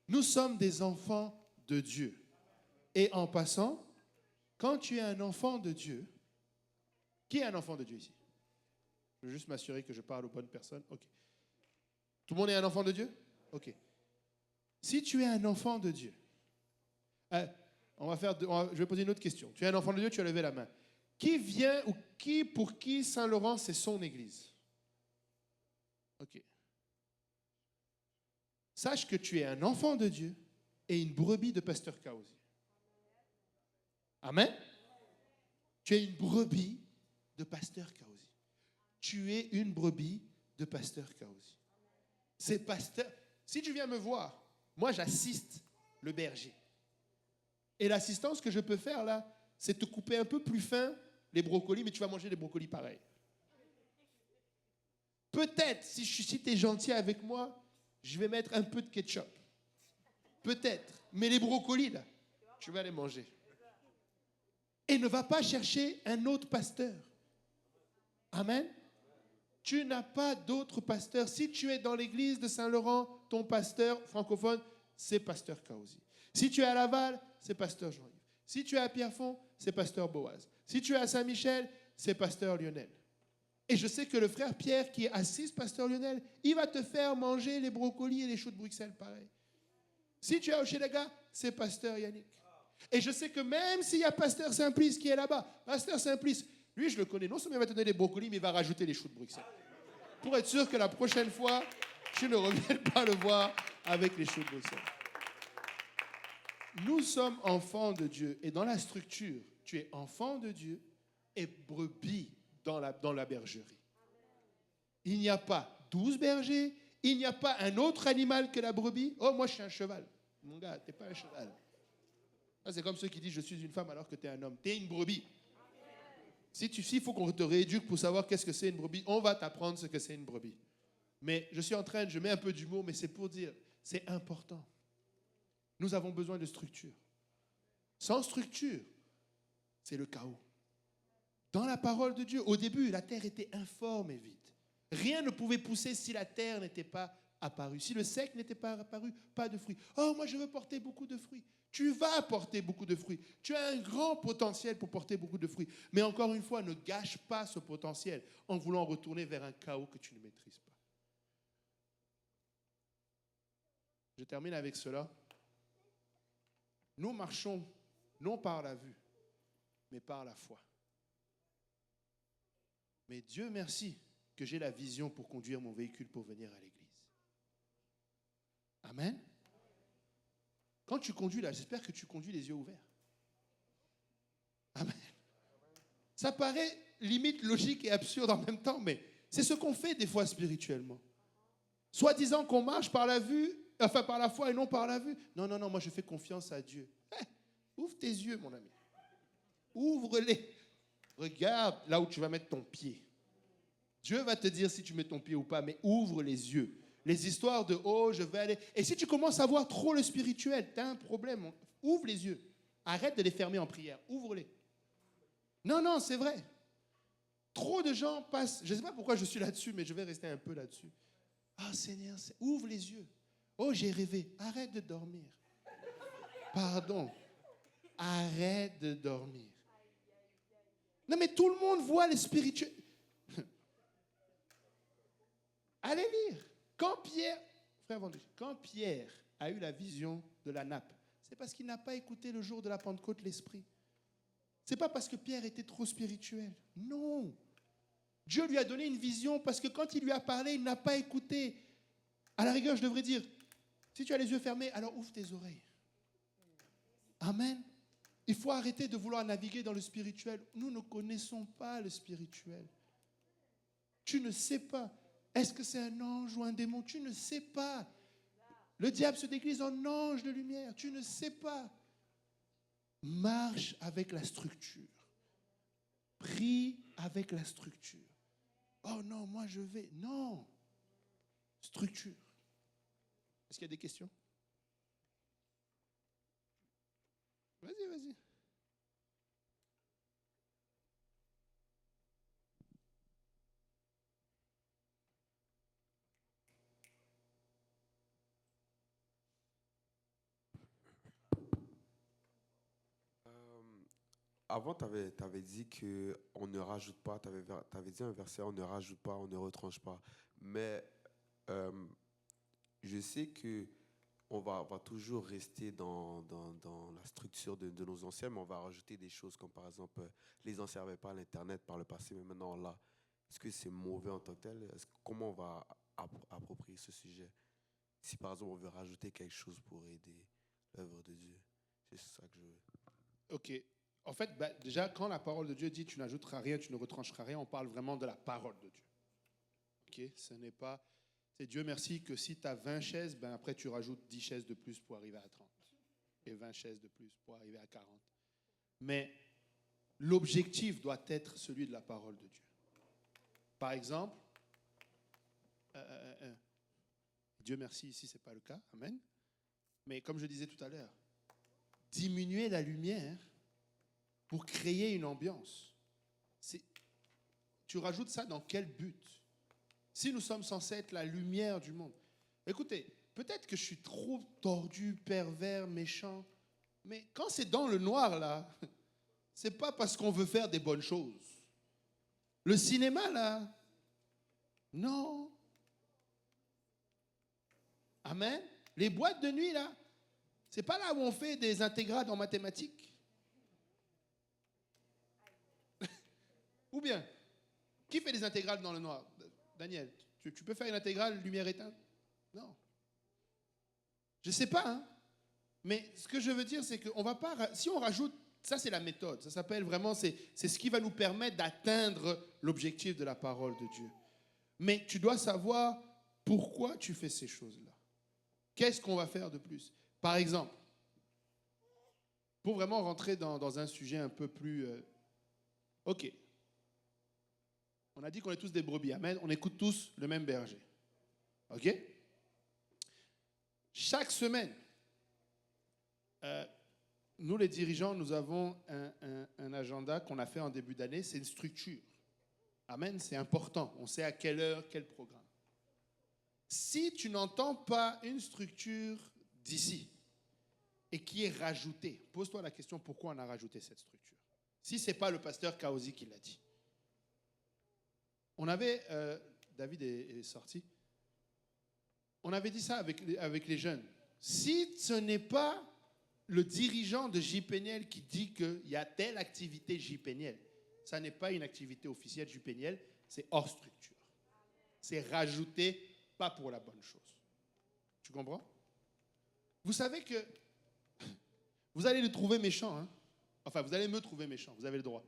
Nous sommes des enfants de Dieu. Et en passant, quand tu es un enfant de Dieu, qui est un enfant de Dieu ici? Je veux juste m'assurer que je parle aux bonnes personnes. OK. Tout le monde est un enfant de Dieu? OK. Si tu es un enfant de Dieu, je vais poser une autre question. Tu es un enfant de Dieu, tu as levé la main. Qui vient ou pour qui Saint-Laurent, c'est son église? OK. Sache que tu es un enfant de Dieu et une brebis de Pasteur Kaosi. Amen. Tu es une brebis de Pasteur Kaosi. Tu es une brebis de Pasteur Kaosi. C'est pasteur. Si tu viens me voir, moi j'assiste le berger. Et l'assistance que je peux faire là, c'est te couper un peu plus fin les brocolis, mais tu vas manger les brocolis pareil. Peut-être, si tu es gentil avec moi, je vais mettre un peu de ketchup. Peut-être. Mais les brocolis là, tu vas les manger. Et ne va pas chercher un autre pasteur. Amen. Tu n'as pas d'autre pasteur. Si tu es dans l'église de Saint-Laurent, ton pasteur francophone, c'est Pasteur Kaosi. Si tu es à Laval, c'est Pasteur Jean-Yves. Si tu es à Pierrefonds, c'est Pasteur Boaz. Si tu es à Saint-Michel, c'est Pasteur Lionel. Et je sais que le frère Pierre, qui est assis, Pasteur Lionel, il va te faire manger les brocolis et les choux de Bruxelles pareil. Si tu es au Chélega, c'est Pasteur Yannick. Et je sais que même s'il y a Pasteur Simplice qui est là-bas, Pasteur Simplice, lui je le connais, non seulement il va te donner les brocolis, mais il va rajouter les choux de Bruxelles. Pour être sûr que la prochaine fois, tu ne reviennes pas le voir avec les choux de Bruxelles. Nous sommes enfants de Dieu. Et dans la structure, tu es enfant de Dieu et brebis dans la bergerie. Il n'y a pas 12 bergers, il n'y a pas un autre animal que la brebis. Oh, moi je suis un cheval. Mon gars, tu n'es pas un cheval. C'est comme ceux qui disent je suis une femme alors que tu es un homme. Tu es une brebis. S'il faut qu'on te rééduque pour savoir qu'est-ce que c'est une brebis, on va t'apprendre ce que c'est une brebis. Mais je mets un peu d'humour, mais c'est pour dire, c'est important. Nous avons besoin de structure. Sans structure, c'est le chaos. Dans la parole de Dieu, au début, la terre était informe et vide. Rien ne pouvait pousser si la terre n'était pas apparue. Si le sec n'était pas apparu, pas de fruits. Oh, moi je veux porter beaucoup de fruits. Tu vas porter beaucoup de fruits. Tu as un grand potentiel pour porter beaucoup de fruits. Mais encore une fois, ne gâche pas ce potentiel en voulant retourner vers un chaos que tu ne maîtrises pas. Je termine avec cela. Nous marchons non par la vue, mais par la foi. Mais Dieu merci que j'ai la vision pour conduire mon véhicule pour venir à l'église. Amen. Quand tu conduis là, j'espère que tu conduis les yeux ouverts. Amen. Ça paraît limite logique et absurde en même temps, mais c'est ce qu'on fait des fois spirituellement. Soi-disant qu'on marche par la vue, enfin par la foi et non par la vue. Non, non, non, moi je fais confiance à Dieu. Ouvre tes yeux, mon ami. Ouvre-les. Regarde là où tu vas mettre ton pied. Dieu va te dire si tu mets ton pied ou pas, mais ouvre les yeux. Les histoires de « oh, je vais aller ». Et si tu commences à voir trop le spirituel, tu as un problème. Ouvre les yeux. Arrête de les fermer en prière. Ouvre-les. Non, non, c'est vrai. Trop de gens passent. Je ne sais pas pourquoi je suis là-dessus, mais je vais rester un peu là-dessus. Ah, Seigneur, ouvre les yeux. Oh, j'ai rêvé. Arrête de dormir. Pardon. Arrête de dormir. Non, mais tout le monde voit le spirituel. Allez lire. Quand Pierre a eu la vision de la nappe, c'est parce qu'il n'a pas écouté le jour de la Pentecôte l'Esprit. C'est pas parce que Pierre était trop spirituel. Non. Dieu lui a donné une vision parce que quand il lui a parlé, il n'a pas écouté. À la rigueur, je devrais dire, si tu as les yeux fermés, alors ouvre tes oreilles. Amen. Il faut arrêter de vouloir naviguer dans le spirituel. Nous ne connaissons pas le spirituel. Tu ne sais pas. Est-ce que c'est un ange ou un démon? Tu ne sais pas. Le diable se déguise en ange de lumière. Tu ne sais pas. Marche avec la structure. Prie avec la structure. Oh non, moi je vais. Non. Structure. Est-ce qu'il y a des questions? Vas-y, vas-y. Avant, tu avais dit qu'on ne rajoute pas, tu avais dit un verset, on ne rajoute pas, on ne retranche pas. Mais je sais que on va toujours rester dans la structure de nos anciens, mais on va rajouter des choses comme par exemple, les gens ne servaient pas à l'Internet par le passé, mais maintenant là, est-ce que c'est mauvais en tant que tel? Comment on va approprier ce sujet? si par exemple on veut rajouter quelque chose pour aider l'œuvre de Dieu. C'est ça que je veux. OK. En fait, déjà, quand la parole de Dieu dit tu n'ajouteras rien, tu ne retrancheras rien, on parle vraiment de la parole de Dieu. OK? Ce n'est pas... C'est Dieu merci que si tu as 20 chaises, après tu rajoutes 10 chaises de plus pour arriver à 30. Et 20 chaises de plus pour arriver à 40. Mais l'objectif doit être celui de la parole de Dieu. Par exemple, Dieu merci, ici, ce n'est pas le cas. Amen. Mais comme je disais tout à l'heure, diminuer la lumière pour créer une ambiance. Tu rajoutes ça dans quel but? Si nous sommes censés être la lumière du monde. Écoutez, peut-être que je suis trop tordu, pervers, méchant, mais quand c'est dans le noir, là, c'est pas parce qu'on veut faire des bonnes choses. Le cinéma, là, non. Amen. Les boîtes de nuit, là, c'est pas là où on fait des intégrales en mathématiques. Ou bien, qui fait des intégrales dans le noir? Daniel, tu peux faire une intégrale lumière éteinte? Non. Je ne sais pas, hein. Mais ce que je veux dire, c'est qu'on va pas... Si on rajoute... Ça, c'est la méthode. Ça s'appelle vraiment... C'est ce qui va nous permettre d'atteindre l'objectif de la parole de Dieu. Mais tu dois savoir pourquoi tu fais ces choses-là. Qu'est-ce qu'on va faire de plus? Par exemple, pour vraiment rentrer dans un sujet un peu plus... OK. On a dit qu'on est tous des brebis. Amen. On écoute tous le même berger. OK? Chaque semaine, nous les dirigeants, nous avons un agenda qu'on a fait en début d'année. C'est une structure. Amen. C'est important. On sait à quelle heure, quel programme. Si tu n'entends pas une structure d'ici et qui est rajoutée, pose-toi la question pourquoi on a rajouté cette structure. Si ce n'est pas le pasteur Kaozi qui l'a dit. On avait, David est sorti, on avait dit ça avec les jeunes. Si ce n'est pas le dirigeant de JPNL qui dit qu'il y a telle activité JPNL, ça n'est pas une activité officielle JPNL, c'est hors structure. C'est rajouté, pas pour la bonne chose. Tu comprends? Vous savez que vous allez le trouver méchant, hein? Enfin, vous allez me trouver méchant, vous avez le droit.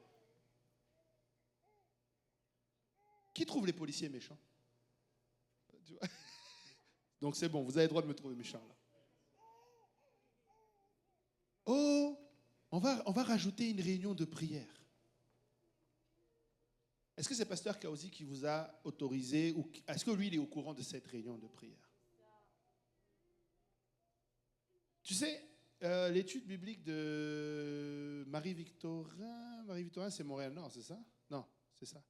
Qui trouve les policiers méchants? Donc c'est bon, vous avez le droit de me trouver méchant là. Oh, on va rajouter une réunion de prière. Est-ce que c'est pasteur Kaozi qui vous a autorisé ou est-ce que lui il est au courant de cette réunion de prière? Tu sais, l'étude biblique de Marie-Victorin, c'est Montréal-Nord, c'est ça? Non, c'est ça.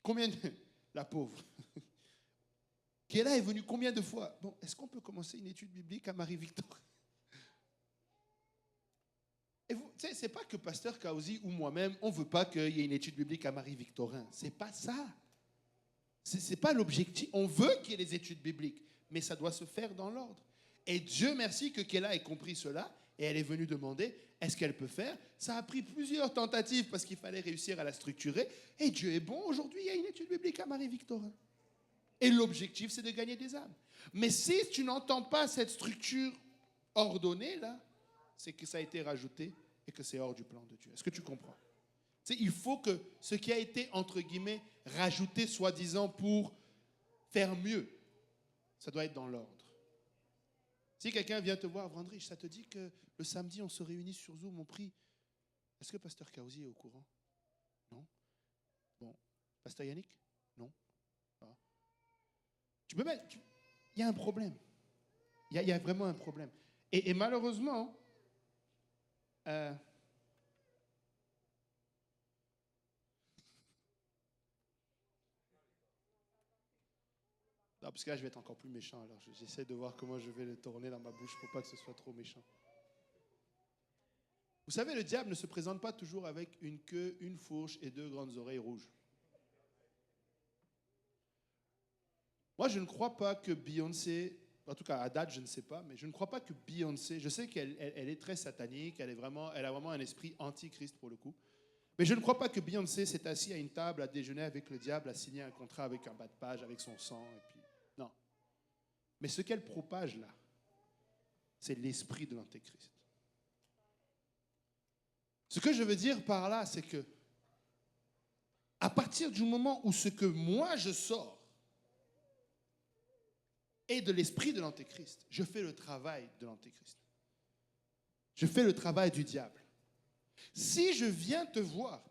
Combien de... La pauvre. Kéla est venue combien de fois? Bon, est-ce qu'on peut commencer une étude biblique à Marie-Victorin? Et vous, tu sais, c'est pas que pasteur Kaozi ou moi-même, on veut pas qu'il y ait une étude biblique à Marie-Victorin. C'est pas ça. C'est pas l'objectif. On veut qu'il y ait des études bibliques, mais ça doit se faire dans l'ordre. Et Dieu merci que Kéla ait compris cela et elle est venue demander est-ce qu'elle peut faire. Ça a pris plusieurs tentatives parce qu'il fallait réussir à la structurer. Et Dieu est bon. Aujourd'hui, il y a une étude biblique à Marie-Victorin. Et l'objectif, c'est de gagner des âmes. Mais si tu n'entends pas cette structure ordonnée, là, c'est que ça a été rajouté et que c'est hors du plan de Dieu. Est-ce que tu comprends? Tu sais, il faut que ce qui a été, entre guillemets, rajouté, soi-disant, pour faire mieux, ça doit être dans l'ordre. Si quelqu'un vient te voir, Vrandrich, ça te dit que le samedi, on se réunit sur Zoom, on prie. Est-ce que pasteur Kaozi est au courant? Non. Bon. Pasteur Yannick? Non. Ah. Tu peux mettre... Il y a un problème. Il y a vraiment un problème. Et malheureusement... Non, parce que là, je vais être encore plus méchant. Alors, j'essaie de voir comment je vais le tourner dans ma bouche pour pas que ce soit trop méchant. Vous savez, le diable ne se présente pas toujours avec une queue, une fourche et 2 grandes oreilles rouges. Moi, je ne crois pas que Beyoncé, en tout cas à date, je ne sais pas, mais je ne crois pas que Beyoncé, je sais qu'elle est très satanique, elle a vraiment un esprit antichrist pour le coup, mais je ne crois pas que Beyoncé s'est assise à une table à déjeuner avec le diable, à signer un contrat avec un bas de page, avec son sang, et puis... Non. Mais ce qu'elle propage là, c'est l'esprit de l'Antéchrist. Ce que je veux dire par là, c'est que à partir du moment où ce que moi je sors est de l'esprit de l'Antéchrist, je fais le travail de l'Antéchrist. Je fais le travail du diable. Si je viens te voir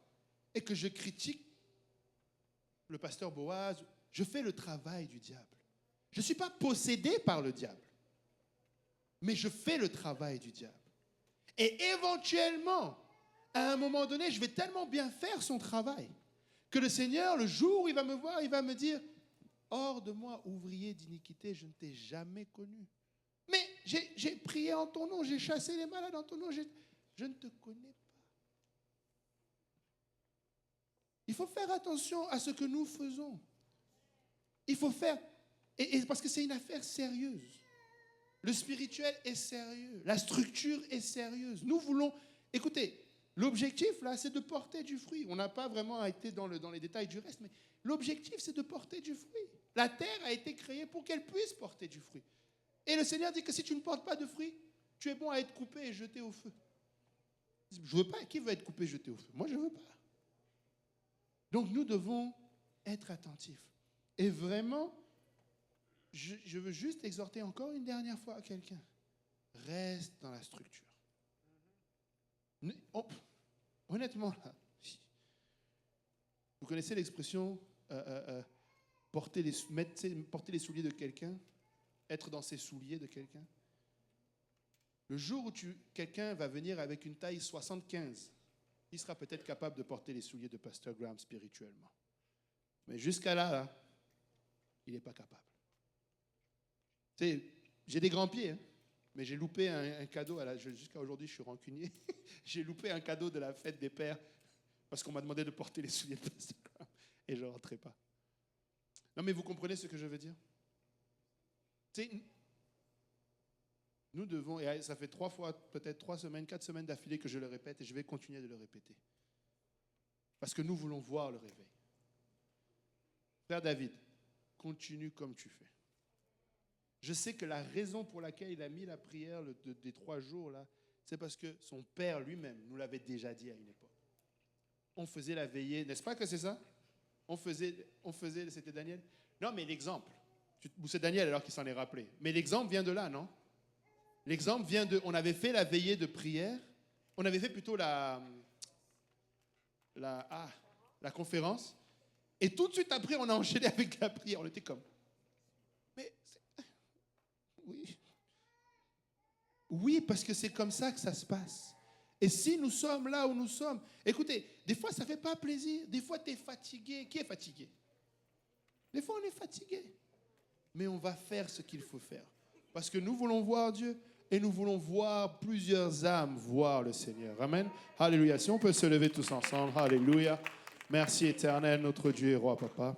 et que je critique le pasteur Boaz, je fais le travail du diable. Je ne suis pas possédé par le diable, mais je fais le travail du diable. Et éventuellement, à un moment donné, je vais tellement bien faire son travail que le Seigneur, le jour où il va me voir, il va me dire « Hors de moi, ouvrier d'iniquité, je ne t'ai jamais connu. Mais j'ai prié en ton nom, j'ai chassé les malades en ton nom, je ne te connais pas. » Il faut faire attention à ce que nous faisons. Il faut faire, et parce que c'est une affaire sérieuse. Le spirituel est sérieux, la structure est sérieuse. Nous voulons, écoutez, l'objectif là, c'est de porter du fruit. On n'a pas vraiment été dans les détails du reste, mais l'objectif, c'est de porter du fruit. La terre a été créée pour qu'elle puisse porter du fruit. Et le Seigneur dit que si tu ne portes pas de fruit, tu es bon à être coupé et jeté au feu. Je ne veux pas. Qui veut être coupé et jeté au feu? Moi, je ne veux pas. Donc, nous devons être attentifs. Et vraiment, je veux juste exhorter encore une dernière fois à quelqu'un. Reste dans la structure. Honnêtement, là, vous connaissez l'expression porter les souliers de quelqu'un, être dans ses souliers de quelqu'un. Le jour où quelqu'un va venir avec une taille 75, il sera peut-être capable de porter les souliers de Pasteur Graham spirituellement. Mais jusqu'à là, il n'est pas capable. Tu sais, j'ai des grands pieds, hein, mais j'ai loupé un cadeau. Jusqu'à aujourd'hui, je suis rancunier. J'ai loupé un cadeau de la fête des pères parce qu'on m'a demandé de porter les souliers de Pasteur Graham et je ne rentrais pas. Non, mais vous comprenez ce que je veux dire? Tu sais, nous devons, et ça fait 3 fois, peut-être 3 semaines, 4 semaines d'affilée que je le répète et je vais continuer de le répéter. Parce que nous voulons voir le réveil. Frère David, continue comme tu fais. Je sais que la raison pour laquelle il a mis la prière des 3 jours, là, c'est parce que son père lui-même nous l'avait déjà dit à une époque. On faisait la veillée, n'est-ce pas que c'est ça? On faisait, c'était Daniel? Non, mais l'exemple, ou c'est Daniel alors qu'il s'en est rappelé. Mais l'exemple vient de là, non? L'exemple vient de, on avait fait la veillée de prière, on avait fait plutôt la conférence, et tout de suite après, on a enchaîné avec la prière. On était comme, mais oui, parce que c'est comme ça que ça se passe. Et si nous sommes là où nous sommes, écoutez, des fois ça ne fait pas plaisir, des fois tu es fatigué. Qui est fatigué? Des fois on est fatigué, mais on va faire ce qu'il faut faire, parce que nous voulons voir Dieu. Et nous voulons voir plusieurs âmes voir le Seigneur. Amen. Alléluia. Si on peut se lever tous ensemble. Alléluia. Merci éternel, notre Dieu et roi, papa.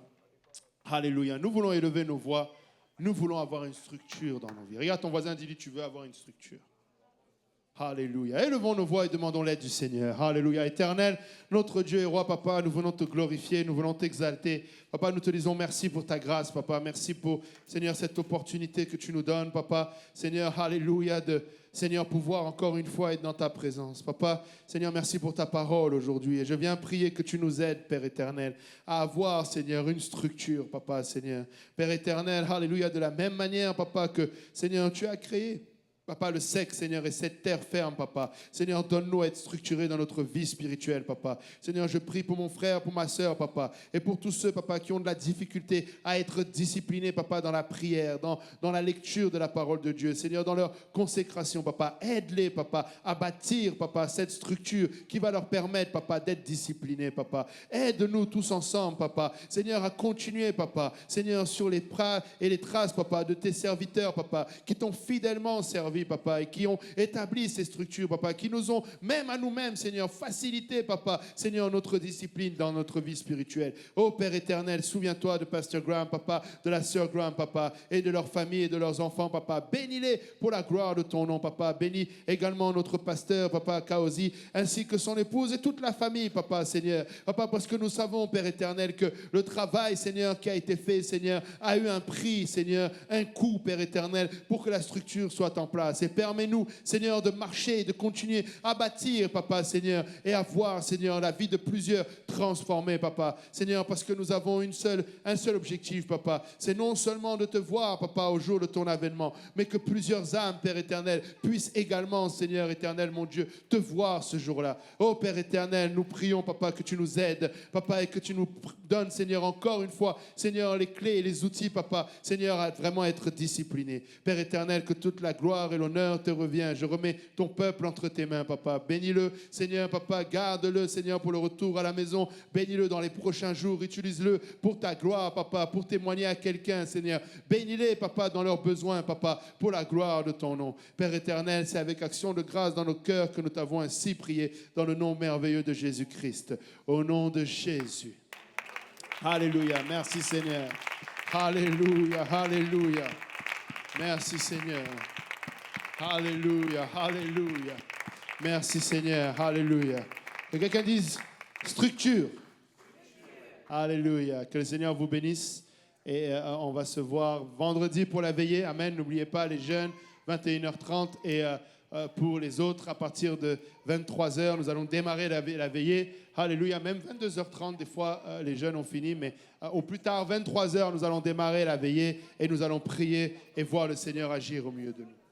Alléluia. Nous voulons élever nos voix. Nous voulons avoir une structure dans nos vies. Regarde ton voisin, dis-lui, tu veux avoir une structure. Alléluia. Élevons nos voix et demandons l'aide du Seigneur. Alléluia. Éternel, notre Dieu et roi, papa, nous venons te glorifier, nous venons t'exalter. Papa, nous te disons merci pour ta grâce, papa. Merci pour, Seigneur, cette opportunité que tu nous donnes, papa. Seigneur, alléluia, Seigneur, pouvoir encore une fois être dans ta présence. Papa, Seigneur, merci pour ta parole aujourd'hui. Et je viens prier que tu nous aides, Père éternel, à avoir, Seigneur, une structure, papa, Seigneur. Père éternel, alléluia, de la même manière, papa, que, Seigneur, tu as créé, papa, le sexe, Seigneur, et cette terre ferme, papa. Seigneur, donne-nous à être structurés dans notre vie spirituelle, papa. Seigneur, je prie pour mon frère, pour ma soeur, papa, et pour tous ceux, papa, qui ont de la difficulté à être disciplinés, papa, dans la prière, dans la lecture de la parole de Dieu. Seigneur, dans leur consécration, papa, aide-les, papa, à bâtir, papa, cette structure qui va leur permettre, papa, d'être disciplinés, papa. Aide-nous tous ensemble, papa. Seigneur, à continuer, papa. Seigneur, sur les pas et les traces, papa, de tes serviteurs, papa, qui t'ont fidèlement servi, servi, papa, et qui ont établi ces structures, papa, qui nous ont, même à nous-mêmes, Seigneur, facilité, papa, Seigneur, notre discipline dans notre vie spirituelle. Oh Père éternel, souviens-toi de Pasteur Graham, papa, de la sœur Graham, papa, et de leur famille et de leurs enfants, papa. Bénis-les pour la gloire de ton nom, papa. Bénis également notre pasteur, papa, Kaosi, ainsi que son épouse et toute la famille, papa, Seigneur. Papa, parce que nous savons, Père éternel, que le travail, Seigneur, qui a été fait, Seigneur, a eu un prix, Seigneur, un coût, Père éternel, pour que la structure soit en place. Et permets-nous, Seigneur, de marcher, de continuer à bâtir, papa, Seigneur, et à voir, Seigneur, la vie de plusieurs transformée, papa. Seigneur, parce que nous avons un seul objectif, papa. C'est non seulement de te voir, papa, au jour de ton avènement, mais que plusieurs âmes, Père éternel, puissent également, Seigneur éternel, mon Dieu, te voir ce jour-là. Oh Père éternel, nous prions, papa, que tu nous aides, papa, et que tu nous donnes, Seigneur, encore une fois, Seigneur, les clés et les outils, papa, Seigneur, à vraiment être discipliné. Père éternel, que toute la gloire et l'honneur te revient. Je remets ton peuple entre tes mains, papa. Bénis-le, Seigneur, papa, garde-le, Seigneur, pour le retour à la maison. Bénis-le dans les prochains jours. Utilise-le pour ta gloire, papa, pour témoigner à quelqu'un, Seigneur. Bénis-les, papa, dans leurs besoins, papa, pour la gloire de ton nom. Père éternel, c'est avec action de grâce dans nos cœurs que nous t'avons ainsi prié, dans le nom merveilleux de Jésus-Christ. Au nom de Jésus. Alléluia. Merci, Seigneur. Alléluia. Alléluia. Merci, Seigneur. Alléluia. Alléluia. Merci, Seigneur. Alléluia. Que quelqu'un dise structure. Alléluia. Que le Seigneur vous bénisse. Et on va se voir vendredi pour la veillée. Amen. N'oubliez pas les jeunes, 21h30. Et pour les autres, à partir de 23h, nous allons démarrer la veillée. Alléluia. Même 22h30, des fois, les jeunes ont fini. Mais au plus tard, 23h, nous allons démarrer la veillée. Et nous allons prier et voir le Seigneur agir au milieu de nous.